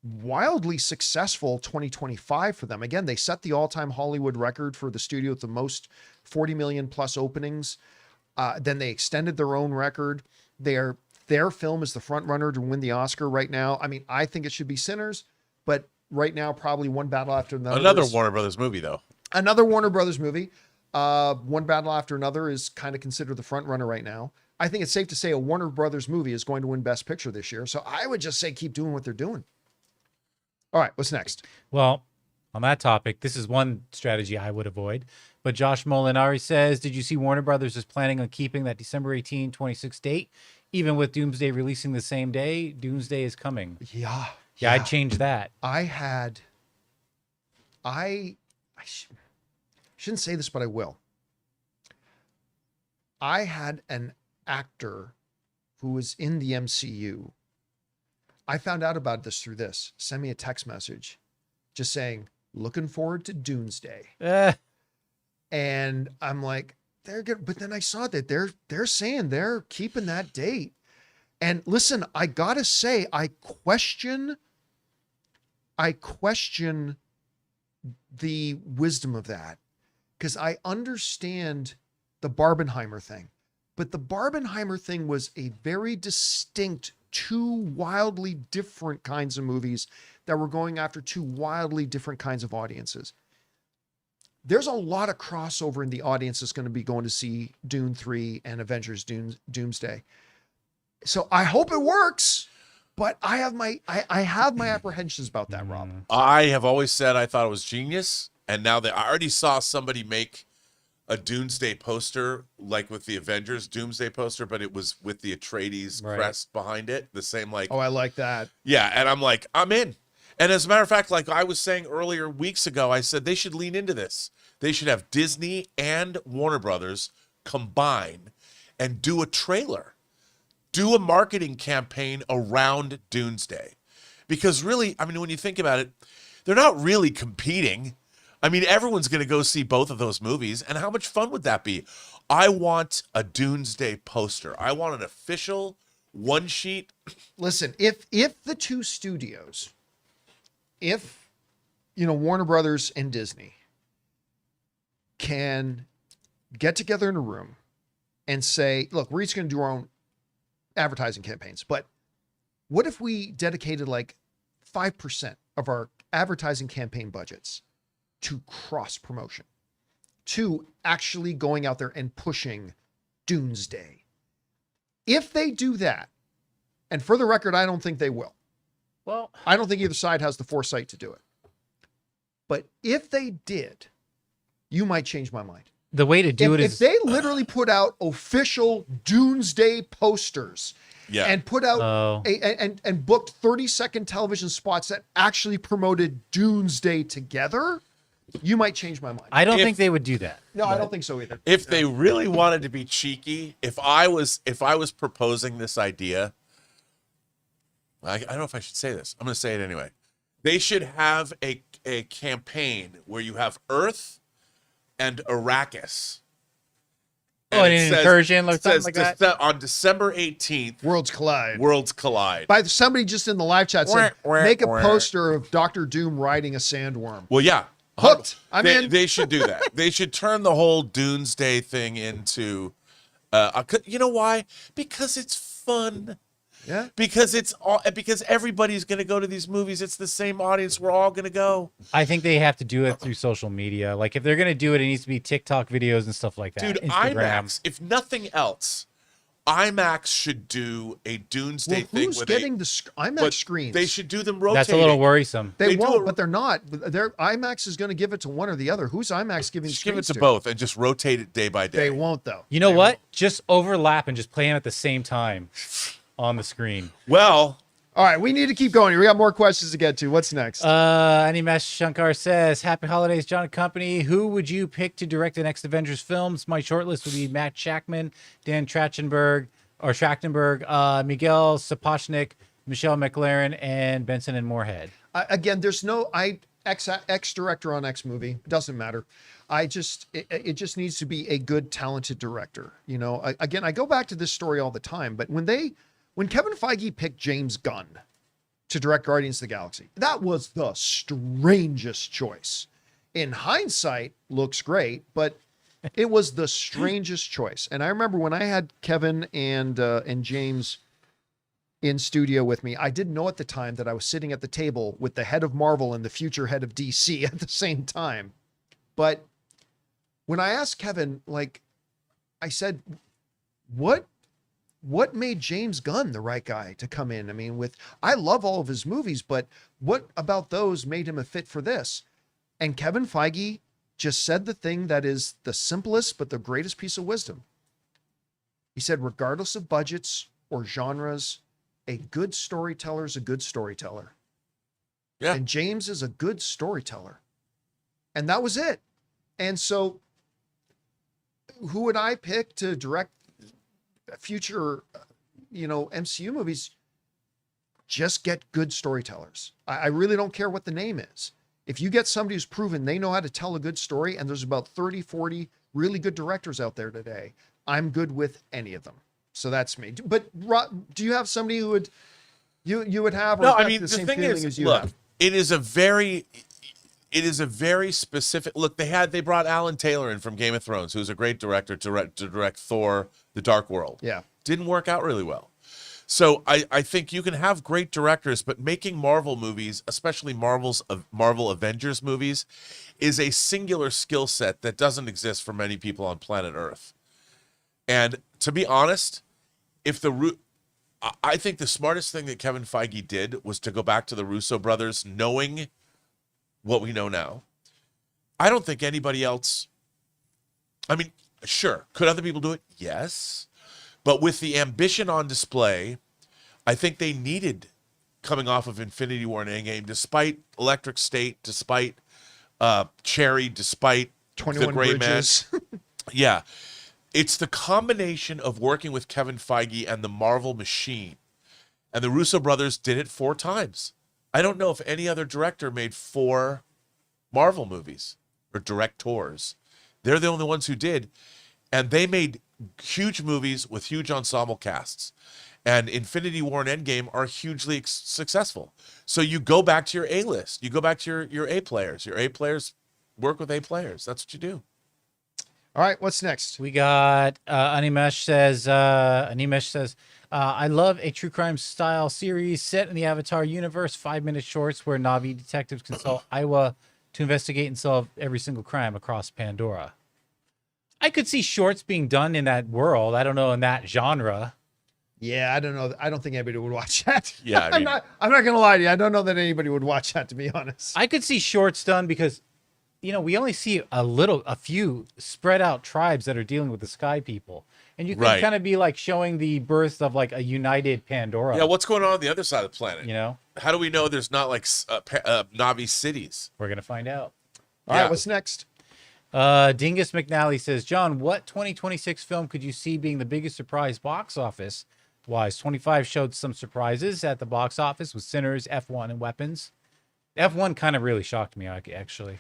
wildly successful 2025 for them. Again, they set the all-time Hollywood record for the studio with the most 40 million plus openings. Then they extended their own record. Their film is the front runner to win the Oscar right now. I mean, I think it should be Sinners, but right now, probably One Battle After Another. Another Warner Brothers movie, though. Another Warner Brothers movie. One Battle After Another is kind of considered the front runner right now. I think it's safe to say a Warner Brothers movie is going to win Best Picture this year. So I would just say keep doing what they're doing. All right, what's next? Well, on that topic, this is one strategy I would avoid. But Josh Molinari says, did you see Warner Brothers is planning on keeping that December 18, 26 date? Even with Doomsday releasing the same day, Doomsday is coming. Yeah. Yeah, I'd change that. I shouldn't say this, but I will. I had an actor who was in the MCU. I found out about this through this. Send me a text message just saying, looking forward to Doomsday. And I'm like, they're good. But then I saw that they're saying they're keeping that date. And listen, I gotta say, I question the wisdom of that, because I understand the Barbenheimer thing, but the Barbenheimer thing was a very distinct, 2 wildly different kinds of movies that were going after 2 wildly different kinds of audiences. There's a lot of crossover in the audience that's going to be going to see Dune 3 and Avengers Doomsday. So I hope it works, but I have my apprehensions about that, Rob. I have always said I thought it was genius, and now that I already saw somebody make a Doomsday poster, like with the Avengers Doomsday poster, but it was with the Atreides Right. crest behind it. The same, like, Oh, I like that. yeah. And I'm like, I'm in. And as a matter of fact, like I was saying earlier weeks ago, I said they should lean into this. They should have Disney and Warner Brothers combine and do a trailer, do a marketing campaign around Doomsday. Because really, I mean, when you think about it, they're not really competing. I mean, everyone's going to go see both of those movies. And how much fun would that be? I want a Doomsday poster. I want an official one sheet. Listen, if the two studios, if Warner Brothers and Disney can get together in a room and say, look, we're each going to do our own advertising campaigns, but what if we dedicated like 5% of our advertising campaign budgets to cross promotion, to actually going out there and pushing Doomsday? If they do that, and for the record, I don't think they will. Well, I don't think either side has the foresight to do it. But if they did, you might change my mind. the way to do it If is they literally put out official Doomsday posters Yeah. and put out Oh. and booked 30-second television spots that actually promoted Doomsday together, you might change my mind. I don't If- think they would do that. No, I don't think so either. If they really wanted to be cheeky, if I was proposing this idea, I don't know if I should say this. I'm going to say it anyway. They should have a campaign where you have Earth and Arrakis. Oh, and an incursion or it something says like that? on December 18th, Worlds collide. worlds collide. Somebody just in the live chat said, Wah, wah, make a wah. poster of Doctor Doom riding a sandworm. Well, yeah. Hooked. I'm they, in. They should do that. They should turn the whole Doomsday thing into, you know why? Because it's fun. Yeah. Because everybody's going to go to these movies. It's the same audience. We're all going to go. I think they have to do it through social media. Like if they're gonna do it, it needs to be TikTok videos and stuff like that. Dude, Instagram. IMAX, if nothing else, IMAX should do a Doomsday Well, thing who's with getting the IMAX but screens? They should do them rotating. That's a little worrisome. They they do won't, it- but they're not. IMAX is going to give it to one or the other. Who's IMAX giving Just give it screens to both and just rotate it day by day. They won't, though. You know They what? Just overlap and just play them at the same time on the screen. Well, All right, we need to keep going. We got more questions to get to. What's next? Animesh Shankar says, "Happy holidays, John and Company. Who would you pick to direct the next Avengers films? My shortlist would be Matt Shakman, Dan Trachtenberg, Miguel Sapochnik, Michelle McLaren, and Benson and Moorhead." Again, there's no X director on X movie. It doesn't matter. It just needs to be a good, talented director. You know, again, I go back to this story all the time, but when Kevin Feige picked James Gunn to direct Guardians of the Galaxy, that was the strangest choice. In hindsight, looks great, but it was the strangest choice. And I remember when I had Kevin and James in studio with me, I didn't know at the time that I was sitting at the table with the head of Marvel and the future head of DC at the same time. But when I asked Kevin, like, I said, what made James Gunn the right guy to come in? I mean, I love all of his movies, but what about those made him a fit for this? And Kevin Feige just said the thing that is the simplest, but the greatest piece of wisdom. He said, regardless of budgets or genres, a good storyteller is a good storyteller. Yeah. And James is a good storyteller. And that was it. And so who would I pick to direct future, MCU movies? Just get good storytellers. I really don't care what the name is. If you get somebody who's proven they know how to tell a good story, and there's about 30, 40 really good directors out there today, I'm good with any of them. So that's me. But do you have somebody who would you would have? Or no, is I that mean, the the same thing feeling is, as you look, have? it is a very specific look. They brought Alan Taylor in from Game of Thrones, who's a great director to direct Thor: The Dark World. Yeah. Didn't work out really well. So I think you can have great directors, but making Marvel movies, especially Marvel Avengers movies, is a singular skill set that doesn't exist for many people on planet Earth. And to be honest, I think the smartest thing that Kevin Feige did was to go back to the Russo brothers, knowing what we know now. I don't think anybody else I mean, sure. Could other people do it? Yes. But with the ambition on display, I think they needed, coming off of Infinity War and Endgame, despite Electric State, despite Cherry, despite 21 the Gray Bridges. Man. Yeah. It's the combination of working with Kevin Feige and the Marvel machine. And the Russo brothers did it 4 times. I don't know if any other director made 4 Marvel movies or directors. They're the only ones who did. And they made huge movies with huge ensemble casts. And Infinity War and Endgame are hugely successful. So you go back to your A-list. You go back to your A players. Your A players work with A players. That's what you do. All right, what's next? We got Animesh says, I love a true crime style series set in the Avatar universe, 5-minute shorts where Na'vi detectives consult Iowa to investigate and solve every single crime across Pandora. I could see shorts being done in that world. I don't know, in that genre. Yeah, I don't know. I don't think anybody would watch that. Yeah, I mean, I'm not gonna lie to you. I don't know that anybody would watch that, to be honest. I could see shorts done because, we only see a few spread out tribes that are dealing with the sky people. And you could kind of be like showing the birth of like a united Pandora. Yeah, what's going on the other side of the planet? How do we know there's not like Na'vi cities? We're going to find out. All right, what's next? Dingus McNally says, John, what 2026 film could you see being the biggest surprise box office wise? 25 showed some surprises at the box office with Sinners, F1, and Weapons. F1 kind of really shocked me, actually.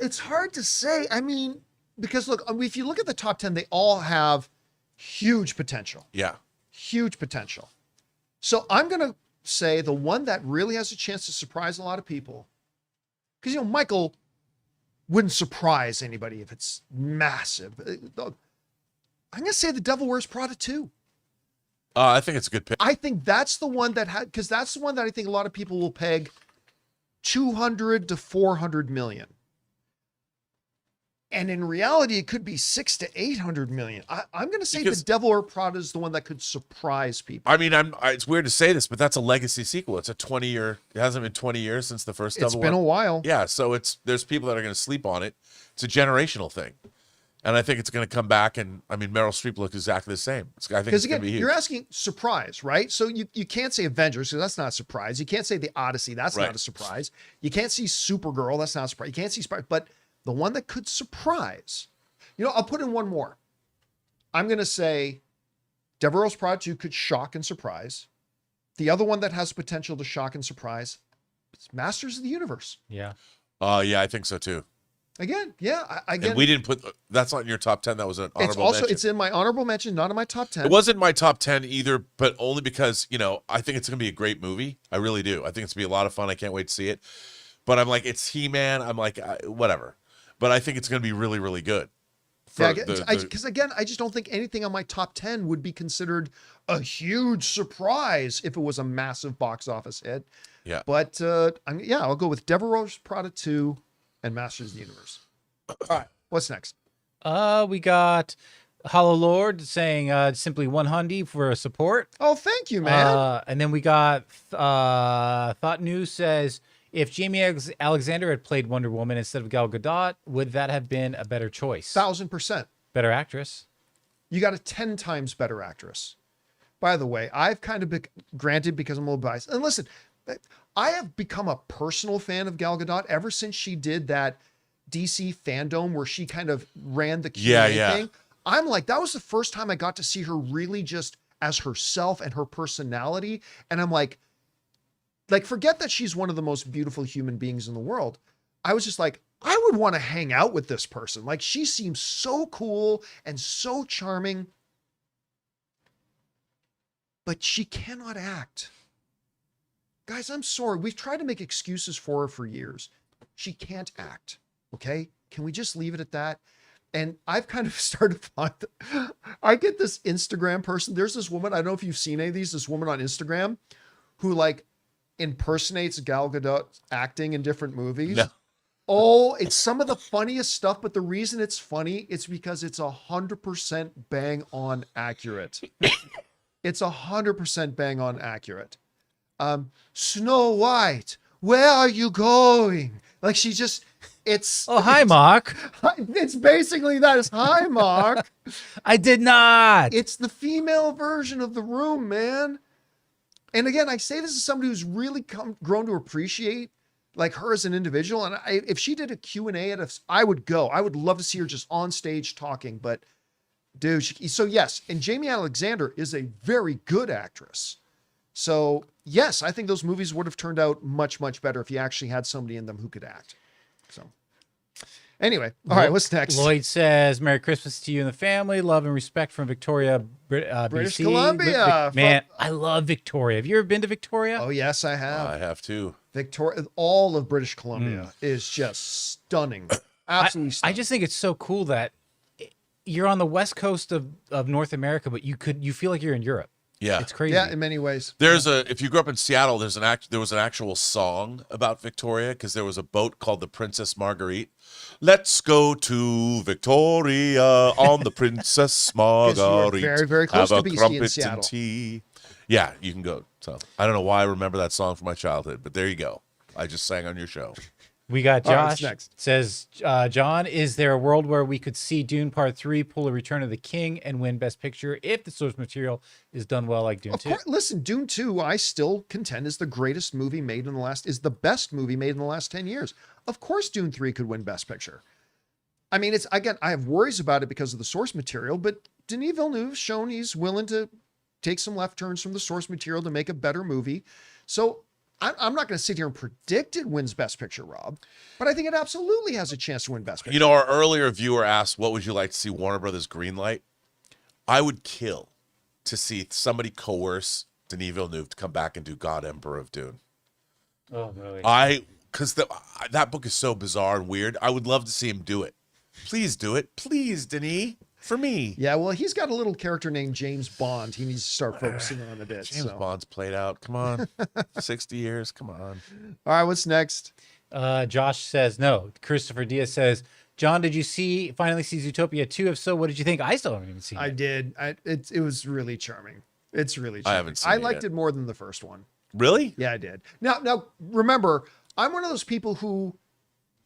It's hard to say. I mean, because look, if you look at the top 10, they all have huge potential. Yeah. Huge potential. So I'm going to say the one that really has a chance to surprise a lot of people, because, Michael wouldn't surprise anybody if it's massive. I'm going to say The Devil Wears Prada 2. I think it's a good pick. I think that's the one because that's the one that I think a lot of people will peg 200 to 400 million. And in reality, it could be 600 to 800 million. I'm going to say The Devil Wears Prada is the one that could surprise people. I mean, it's weird to say this, but that's a legacy sequel. It's a 20-year. It hasn't been 20 years since the first Devil Wears. It's been a while. Yeah, so there's people that are going to sleep on it. It's a generational thing. And I think it's going to come back. And I mean, Meryl Streep looked exactly the same. I think it's going to be huge. You're asking surprise, right? So you can't say Avengers, because that's not a surprise. You can't say The Odyssey. That's not a surprise. You can't see Supergirl. That's not a surprise. You can't see Spider. But the one that could surprise, I'll put in one more. I'm going to say Devil Wears Prada 2 could shock and surprise. The other one that has potential to shock and surprise is Masters of the Universe. Yeah. Yeah, I think so too. Again, yeah. And we didn't put that's not in your top 10. That was an honorable mention. It's in my honorable mention, not in my top 10. It wasn't my top 10 either, but only because, I think it's going to be a great movie. I really do. I think it's going to be a lot of fun. I can't wait to see it. But I'm like, it's He-Man. I'm like, whatever. But I think it's going to be really, really good. Because again, I just don't think anything on my top 10 would be considered a huge surprise if it was a massive box office hit. Yeah. But I'll go with Devil Wears Prada 2 and Masters of the Universe. All right, what's next? We got Hollow Lord saying simply 100 for support. Oh, thank you, man. And then we got Thought News says, if Jamie Alexander had played Wonder Woman instead of Gal Gadot, would that have been a better choice? 1,000%. Better actress. You got a 10 times better actress. By the way, I've kind of been granted because I'm a little biased. And listen, I have become a personal fan of Gal Gadot ever since she did that DC fandom where she kind of ran the Q&A thing. I'm like, that was the first time I got to see her really just as herself and her personality. And I'm like, forget that she's one of the most beautiful human beings in the world. I was just like, I would want to hang out with this person. Like, she seems so cool and so charming, but she cannot act. Guys, I'm sorry. We've tried to make excuses for her for years. She can't act. Okay. Can we just leave it at that? And I've kind of started to find that I get this Instagram person. There's this woman. I don't know if you've seen any of these, this woman on Instagram who impersonates Gal Gadot acting in different movies. No. Oh, it's some of the funniest stuff, but the reason it's funny, it's because it's 100% bang on accurate. It's 100% bang on accurate. Snow White, where are you going? Like, she just, It's Oh, hi, Mark. it's basically that. It's hi, Mark. I did not. It's the female version of the room, man. And again, I say this as somebody who's really grown to appreciate like her as an individual. And if she did a Q&A I would go. I would love to see her just on stage talking. But dude, so yes, and Jamie Alexander is a very good actress. So yes, I think those movies would have turned out much, much better if you actually had somebody in them who could act. So anyway, all right, what's next? Lloyd says, Merry Christmas to you and the family. Love and respect from Victoria, British BC. Columbia. Man, I love Victoria. Have you ever been to Victoria? Oh, yes, I have. I have too. Victoria, all of British Columbia is just stunning. Absolutely stunning. I just think it's so cool that you're on the west coast of North America, but you feel like you're in Europe. Yeah. It's crazy. Yeah, in many ways. If you grew up in Seattle, there was an actual song about Victoria because there was a boat called the Princess Marguerite. Let's go to Victoria on the Princess Marguerite. Very, very close Have to a BC crumpet and Seattle. and tea. Yeah, you can go. So I don't know why I remember that song from my childhood, but there you go. I just sang on your show. We got All right, what's Josh. next? Says, John, is there a world where we could see Dune Part 3 pull a Return of the King and win Best Picture if the source material is done well like Dune Of 2? course, listen, Dune 2, I still contend is the greatest movie made in the last, is the best movie made in the last 10 years. Of course, Dune 3 could win Best Picture. I mean, again, I have worries about it because of the source material, but Denis Villeneuve's shown he's willing to take some left turns from the source material to make a better movie. So I'm not going to sit here and predict it wins Best Picture, Rob, but I think it absolutely has a chance to win Best Picture. You know, our earlier viewer asked, what would you like to see Warner Brothers greenlight? I would kill to see somebody coerce Denis Villeneuve to come back and do God Emperor of Dune. Oh, really? Because that book is so bizarre and weird. I would love to see him do it. Please do it. Please, Denis. For me. Yeah, well, he's got a little character named James Bond. He needs to start focusing on a bit. James Bond's played out. Come on. 60 years. Come on. All right, what's next? Josh says no. Christopher Diaz says, John, did you finally see Zootopia 2? If so, what did you think? I still haven't even seen it. I did. It was really charming. It's really charming. I haven't seen I it liked yet. it more than the first one. Really? Yeah, I did. Now, remember, I'm one of those people who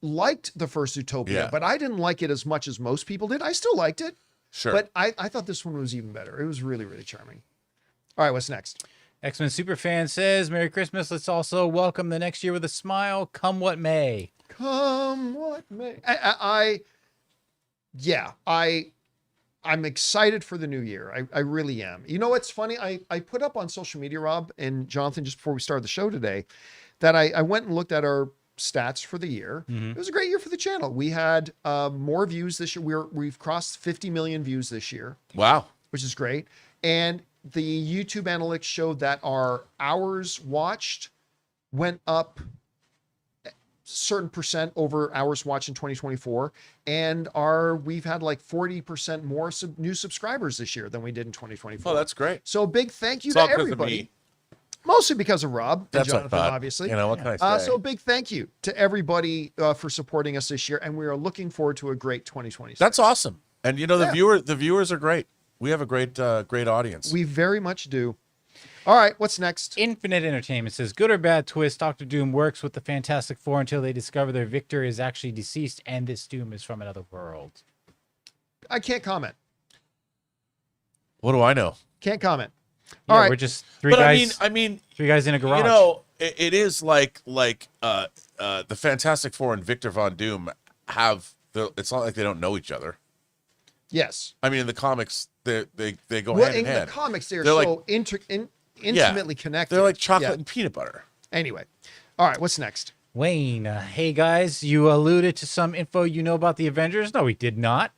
liked the first Zootopia, Yeah. but I didn't like it as much as most people did. I still liked it. Sure. But I thought this one was even better. It was really, really charming. All right, what's next? X-Men Superfan says, Merry Christmas. Let's also welcome the next year with a smile, come what may. Come what may. I'm excited for the new year. I really am. You know what's funny? I put up on social media, Rob and Jonathan, just before we started the show today, that I went and looked at our stats for the year. It was a great year for the channel. We had more views this year. We've crossed 50 million views this year. Wow. Which is great. And the YouTube analytics showed that our hours watched went up a certain percent over hours watched in 2024. And we've had like 40% more new subscribers this year than we did in 2024. Oh, that's great. So a big thank you It's to all 'cause of everybody. me. Mostly because of Rob and That's what I Jonathan, thought. obviously. You know, what can I say? So a big thank you to everybody for supporting us this year. And we are looking forward to a great 2026. That's awesome. And you know, the Yeah. viewers are great. We have a great audience. We very much do. All right, what's next? Infinite Entertainment says, good or bad twist, Doctor Doom works with the Fantastic Four until they discover their victor is actually deceased and this Doom is from another world. I can't comment. What do I know? Can't comment. Yeah, All right. we're just three But guys. I mean, three guys in a garage. you know, it is like the Fantastic Four and Victor Von Doom it's not like they don't know each other. Yes. I mean, in the comics, they go Well, hand in in hand. the comics, they're They're so intimately connected. They're like chocolate Yeah. and peanut butter. Anyway. All right, what's next? Wayne, hey guys, you alluded to some info you know about the Avengers. No, we did not.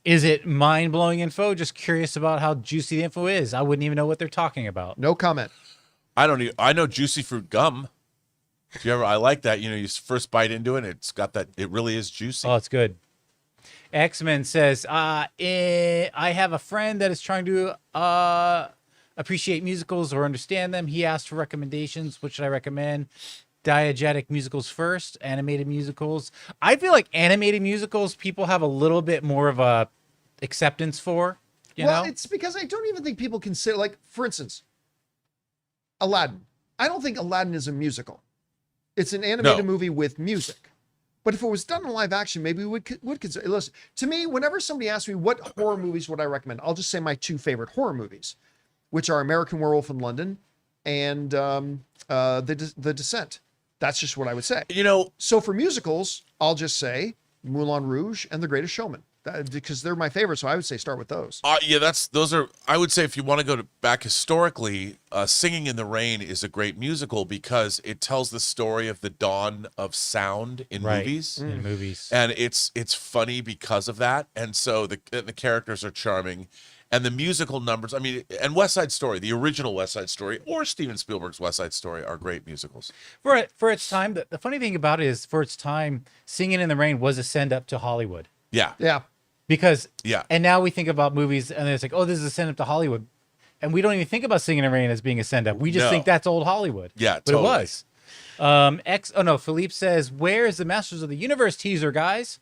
Is it mind-blowing info? Just curious about how juicy the info is. I wouldn't even know what they're talking about. No comment. I know juicy fruit gum. If you ever, I like that. You know, you first bite into it, and it's got that. It really is juicy. Oh, it's good. X-Men says, I have a friend that is trying to appreciate musicals or understand them. He asked for recommendations. What should I recommend? Diegetic musicals first, animated musicals. I feel like animated musicals people have a little bit more of a acceptance for. You know? It's because I don't even think people consider, like, for instance, Aladdin. I don't think Aladdin is a musical. It's an animated movie with music. But if it was done in live action, maybe we would consider. Listen, to me, whenever somebody asks me what horror movies would I recommend, I'll just say my 2 favorite horror movies, which are American Werewolf in London and The Descent. That's just what I would say. You know, So for musicals, I'll just say Moulin Rouge and The Greatest Showman, because they're my favorite. So I would say start with those. yeah, those are. I would say if you want to go back historically, Singing in the Rain is a great musical because it tells the story of the dawn of sound in movies. in movies. And it's funny because of that, and so the characters are charming, and the musical numbers. I mean, and West Side Story, the original West Side Story, or Steven Spielberg's West Side Story, are great musicals. For its time, the funny thing about it is, for its time, Singing in the Rain was a send up to Hollywood. Yeah, Yeah. Because Yeah. and now we think about movies and it's like, oh, this is a send up to Hollywood, and we don't even think about Singing in the Rain as being a send up. We just No. think that's old Hollywood. Yeah, but totally. it was. Philippe says, where is the Masters of the Universe teaser, guys?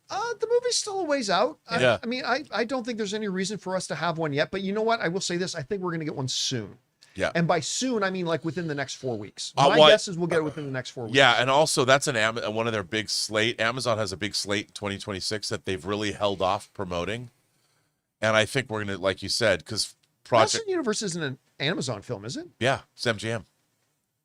The movie's still a ways out. Yeah. I mean, I don't think there's any reason for us to have one yet. But you know what? I will say this. I think we're going to get one soon. yeah. And by soon, I mean like within the next 4 weeks. Uh, My what- guess is we'll get it within the next 4 weeks. Yeah, and also that's one of their big slate. Amazon has a big slate in 2026 that they've really held off promoting, and I think we're gonna, like you said, because Masters Project, of the Universe isn't an Amazon film, is it? yeah, it's MGM.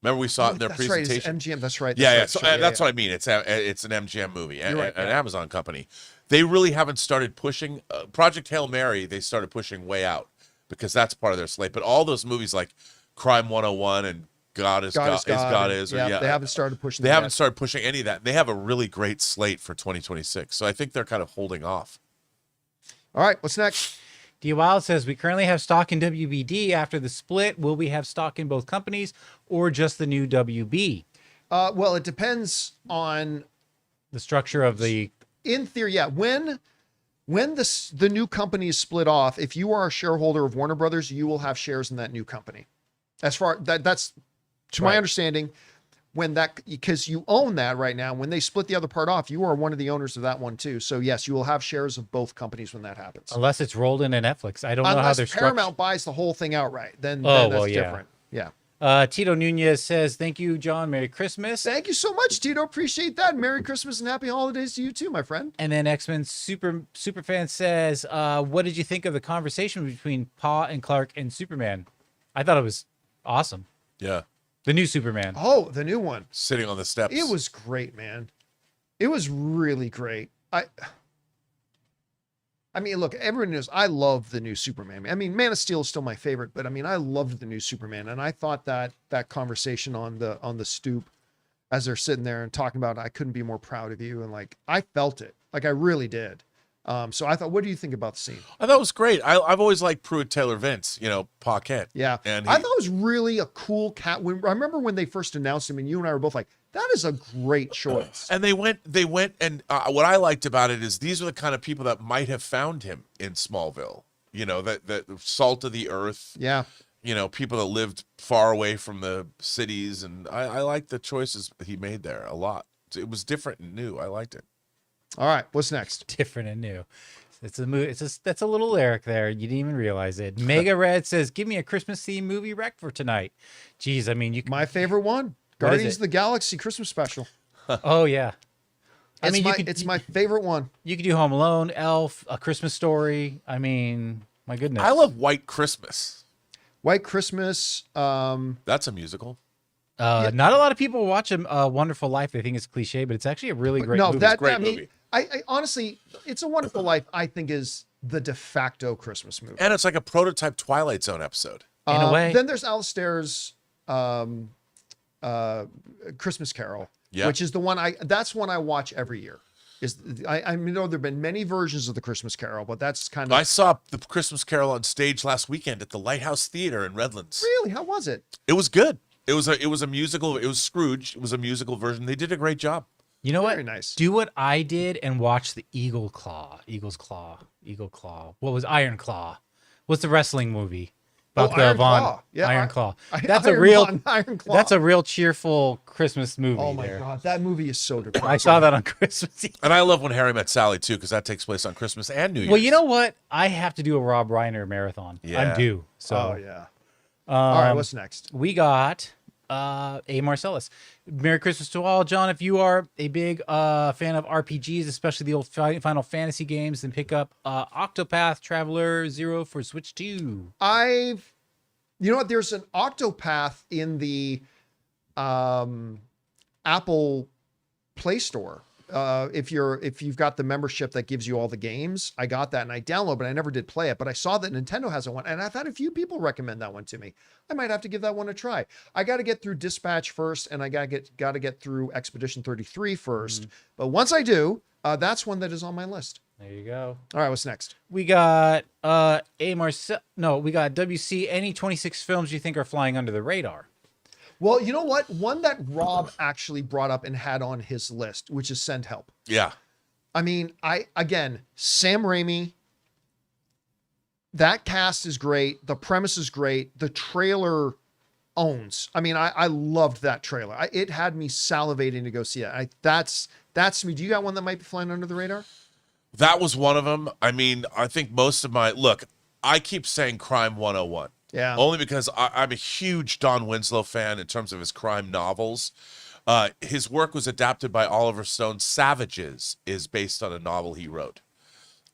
Remember we saw it in their That's presentation. right. It's MGM. That's right. Yeah, That's yeah. right. So that's what I mean. It's an MGM movie, You're right, an yeah. Amazon company. They really haven't started pushing Project Hail Mary. They started pushing way out because that's part of their slate. But all those movies like Crime 101 and God is God, is, or yeah, they haven't started pushing. They that haven't yet. started pushing any of that. They have a really great slate for 2026. So I think they're kind of holding off. All right. What's next? D Wild says, we currently have stock in WBD. After the split, will we have stock in both companies or just the new WB? Well, it depends on. The structure of the In theory, yeah. When the new company is split off, if you are a shareholder of Warner Brothers, you will have shares in that new company. As far that's to my Right. understanding, because you own that right now. When they split the other part off, you are one of the owners of that one too. So yes, you will have shares of both companies when that happens. unless it's rolled into Netflix. I don't know how Unless they're Paramount structured. buys the whole thing outright, then Oh, that's well, yeah. different. Yeah. Tito Nunez says, thank you, John. Merry Christmas. Thank you so much, Tito. Appreciate that. Merry Christmas and happy holidays to you too, my friend. And then X-Men Superfan says, what did you think of the conversation between Pa and Clark and Superman? I thought it was awesome. Yeah, The new Superman. Oh, the new one. sitting on the steps. It was great, man. It was really great. I mean, look, everyone knows I love the new Superman. I mean, Man of Steel is still my favorite, but I mean, I loved the new Superman, and I thought that conversation on the stoop, as they're sitting there and talking about, I couldn't be more proud of you, and like I felt it, like I really did. So I thought, what do you think about the scene? I thought it was great. I've always liked Pruitt Taylor Vince, Pa Kent. Yeah, And I thought it was really a cool cat. I remember when they first announced him, and you and I were both like, that is a great choice. And they went, and what I liked about it is these are the kind of people that might have found him in Smallville. That salt of the earth. Yeah. People that lived far away from the cities, and I liked the choices he made there a lot. It was different and new. I liked it. All right, what's next? Different and new. It's that's a little lyric there. You didn't even realize it. Mega Red says, give me a Christmas themed movie rec for tonight. Geez, I mean, you My favorite one, What is Guardians it? of the Galaxy Christmas special. Oh yeah. I mean, It's my favorite one. you could do Home Alone, Elf, A Christmas Story. I mean, my goodness. I love White Christmas. White Christmas. That's a musical. Not a lot of people watch a Wonderful Life. They think it's cliche, but it's actually a really great no, movie. that great I mean, movie. I honestly, It's a Wonderful Life. I think is the de facto Christmas movie. And it's like a prototype Twilight Zone episode. In a way. Then there's Alistair's Christmas Carol, Yeah. which is the one that's one I watch every year. I know there've been many versions of the Christmas Carol, but that's kind of I saw the Christmas Carol on stage last weekend at the Lighthouse Theater in Redlands. really, how was it? It was good. It was a musical. It was Scrooge. It was a musical version. They did a great job. You know Very what? nice. Do what I did and watch the Eagle's Claw. What was Iron Claw? What's the wrestling movie? About Iron Claw. Yeah, Iron Claw. Iron Claw. That's a real cheerful Christmas movie. Oh my there. God, that movie is so depressing. I saw that on Christmas Eve. And I love When Harry Met Sally too, because that takes place on Christmas and New Year's. Well, you know what? I have to do a Rob Reiner marathon. Yeah. I'm due. So Oh yeah. All right, what's next? we got A. Marcellus. Merry Christmas to all. John, if you are a big fan of RPGs, especially the old Final Fantasy games, then pick up Octopath Traveler 0 for Switch 2. You know what? There's an Octopath in the Apple Play Store. If you've got the membership that gives you all the games, I got that and I downloaded, but I never did play it. But I saw that Nintendo has one, and I've had a few people recommend that one to me. I might have to give that one a try. I got to get through Dispatch first, and I got to get through Expedition 33 first. But once I do, that's one that is on my list. There you go. All right, what's next? We got we got WC. Any 26 films you think are flying under the radar? Well, you know what? One that Rob actually brought up and had on his list, which is Send Help. Yeah. I mean, Sam Raimi, that cast is great. The premise is great. The trailer owns. I mean, I loved that trailer. It had me salivating to go see it. That's me. Do you got one that might be flying under the radar? That was one of them. I mean, I think most of I keep saying Crime 101. Yeah. Only because I'm a huge Don Winslow fan in terms of his crime novels. His work was adapted by Oliver Stone. Savages is based on a novel he wrote,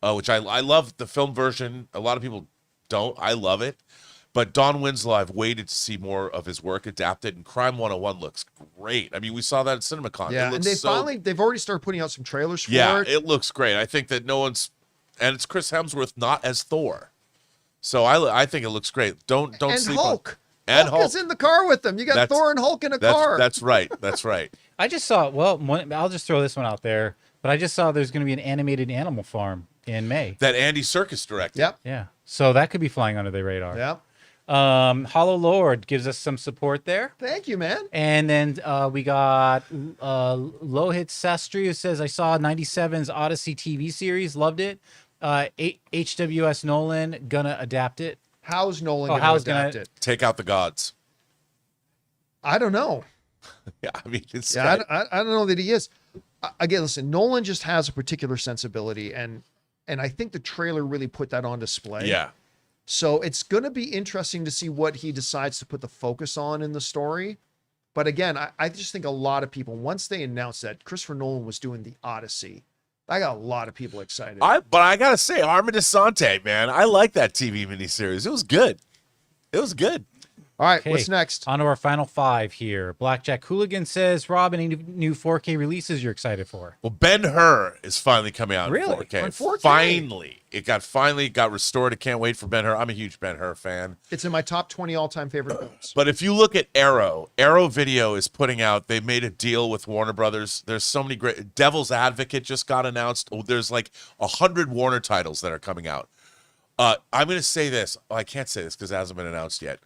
which I love the film version. A lot of people don't. I love it. But Don Winslow, I've waited to see more of his work adapted, and Crime 101 looks great. I mean, we saw that at CinemaCon. Yeah, and they've already started putting out some trailers for it. Yeah, it looks great. I think that and it's Chris Hemsworth not as Thor. So I think it looks great. Don't and sleep Hulk. on and Hulk is in the car with them. You got Thor and Hulk in a car. That's right. That's right. I just saw. I'll just throw this one out there. But I just saw there's going to be an animated Animal Farm in May. That Andy Serkis directed. Yep. Yeah. So that could be flying under the radar. Yep. Hollow Lord gives us some support there. Thank you, man. And then we got Lohit Sastry, who says, I saw 97's Odyssey TV series, loved it. HWS Nolan gonna adapt it. How's Nolan gonna adapt it? Take out the gods. I don't know. Yeah, I mean, it's I don't know that he is. Again, listen, Nolan just has a particular sensibility, and I think the trailer really put that on display. Yeah. So it's going to be interesting to see what he decides to put the focus on in the story. But again, I just think a lot of people, once they announced that Christopher Nolan was doing the Odyssey, I got a lot of people excited. But I gotta say, Armin Desante, man, I like that TV miniseries. It was good. It was good. All right, Okay, what's next? On to our final five here. Blackjack Hooligan says, Rob, any new 4K releases you're excited for? Well, Ben-Hur is finally coming out Really? in 4K. On 4K? Finally. It got restored. I can't wait for Ben-Hur. I'm a huge Ben-Hur fan. It's in my top 20 all-time favorite films. But if you look at Arrow Video is putting out, they made a deal with Warner Brothers. There's so many great, Devil's Advocate just got announced. Oh, there's like 100 Warner titles that are coming out. I'm going to say this. Oh, I can't say this because it hasn't been announced yet.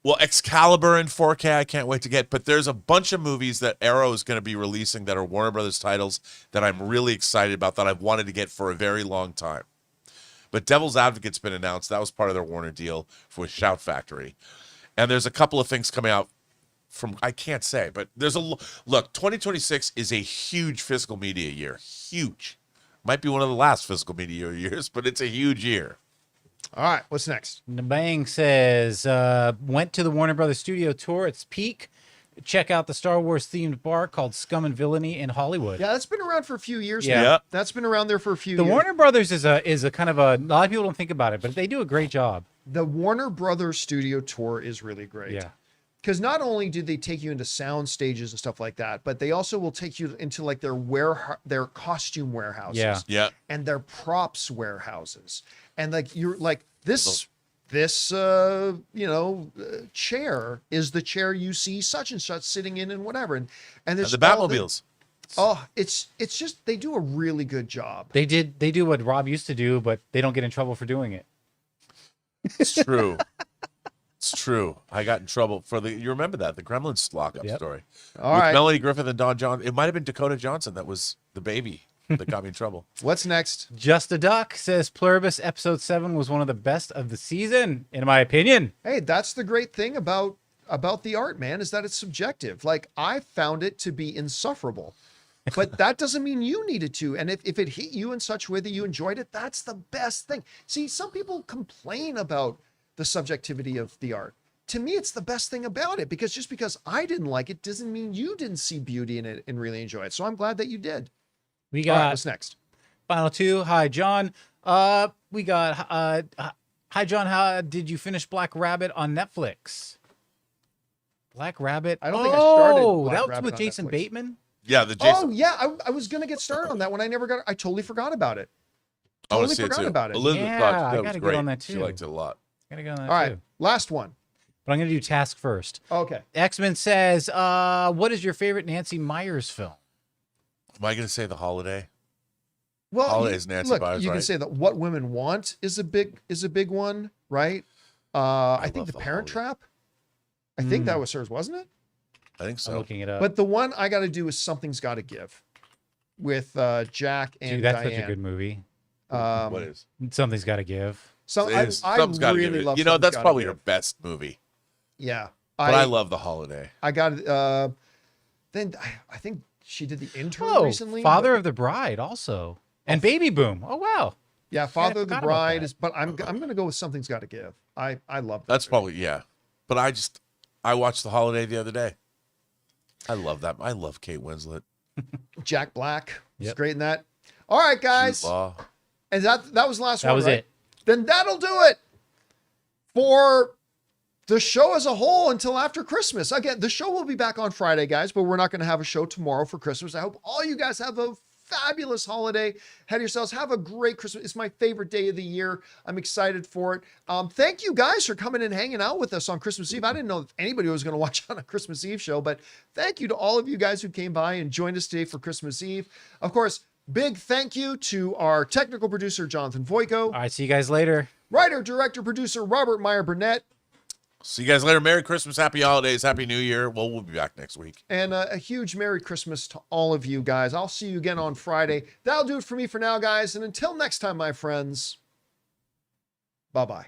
Well, Excalibur in 4K, I can't wait to get. But there's a bunch of movies that Arrow is going to be releasing that are Warner Brothers titles that I'm really excited about, that I've wanted to get for a very long time. But Devil's Advocate's been announced. That was part of their Warner deal with Shout Factory. And there's a couple of things coming out from, I can't say, but there's look, 2026 is a huge physical media year. Huge. Might be one of the last physical media years, but it's a huge year. All right, what's next? Nabang says, went to the Warner Brothers studio tour. It's peak. Check out the Star Wars themed bar called Scum and Villainy in Hollywood. Yeah, that's been around for a few years Yeah. now. Yeah. That's been around there for a few The years. Warner Brothers is a kind of a lot of people don't think about it, but they do a great job. The Warner Brothers studio tour is really great. Yeah. Because not only do they take you into sound stages and stuff like that, but they also will take you into like their costume warehouses. Yeah. Yeah. And their props warehouses. And like you're like this chair is the chair you see such and such sitting in and whatever. And there's The Batmobiles. It's just they do a really good job. They do what Rob used to do, but they don't get in trouble for doing it. It's true. It's true. I got in trouble for you remember that, the Gremlins lockup Yep. story. All With right. Melanie Griffith and Don Johnson. It might have been Dakota Johnson that was the baby that got me in trouble. What's next? Just a Duck says Pluribus episode 7 was one of the best of the season, in my opinion. Hey, that's the great thing about the art, man, is that it's subjective. Like I found it to be insufferable. But that doesn't mean you needed to. And if it hit you in such a way that you enjoyed it, that's the best thing. See, some people complain about the subjectivity of the art. to me, it's the best thing about it, because just because I didn't like it doesn't mean you didn't see beauty in it and really enjoy it. So I'm glad that you did. We All right, got what's next? final two. Hi, John. We got hi, John. How did you finish Black Rabbit on Netflix? Black Rabbit. I don't think I started Black that was Rabbit with on Jason Netflix. Bateman. Yeah, the Oh Jason. yeah, I was gonna get started on that one. I totally forgot about it. I want Totally to see it forgot too. about it. Elizabeth Yeah, thought I that was gotta get great. on that She too. liked it a lot. Gotta go on that All right, too. last one. But I'm gonna do task first. Okay. X-Men says, what is your favorite Nancy Myers film? Am I going to say The Holiday? Well, Holidays, Nancy look, Myers, you can right? say that What Women Want is a big one, right? I think love The The Parent Holiday. Trap. I think that was hers, wasn't it? I think I'm so. looking it up. But the one I got to do is Something's Got to Give, with Jack and Dude, that's Diane. such a good movie. What is? Something's got to give. So It I is. Something's gotta really give it. love. You know, Something's that's Gotta probably Give. her best movie. Yeah, But I love The Holiday. I got. Then I think she did The Intern Oh, recently. Father but- of the Bride also, and Baby Boom. Oh wow. Yeah, Father of the forgot about Bride that. is. But I'm gonna go with Something's Got to Give. I love that. That's movie. probably, yeah. But I watched The Holiday the other day. I love that. I love Kate Winslet. Jack Black was Yep. great in that. All right, guys, Jude Law. and that was the last That one. was right? it. Then that'll do it for the show as a whole until after Christmas. Again, the show will be back on Friday, guys, but we're not going to have a show tomorrow for Christmas. I hope all you guys have a fabulous holiday. Head yourselves. Have a great Christmas. It's my favorite day of the year. I'm excited for it. Thank you guys for coming and hanging out with us on Christmas Eve. I didn't know if anybody was going to watch on a Christmas Eve show, but thank you to all of you guys who came by and joined us today for Christmas Eve. Of course, big thank you to our technical producer, Jonathan Voico, All right, see you guys later. writer, director, producer, Robert Meyer Burnett, See you guys later. Merry Christmas, Happy Holidays, Happy New Year. Well, we'll be back next week. and a huge Merry Christmas to all of you guys. I'll see you again on Friday. That'll do it for me for now, guys. And until next time, my friends, bye-bye.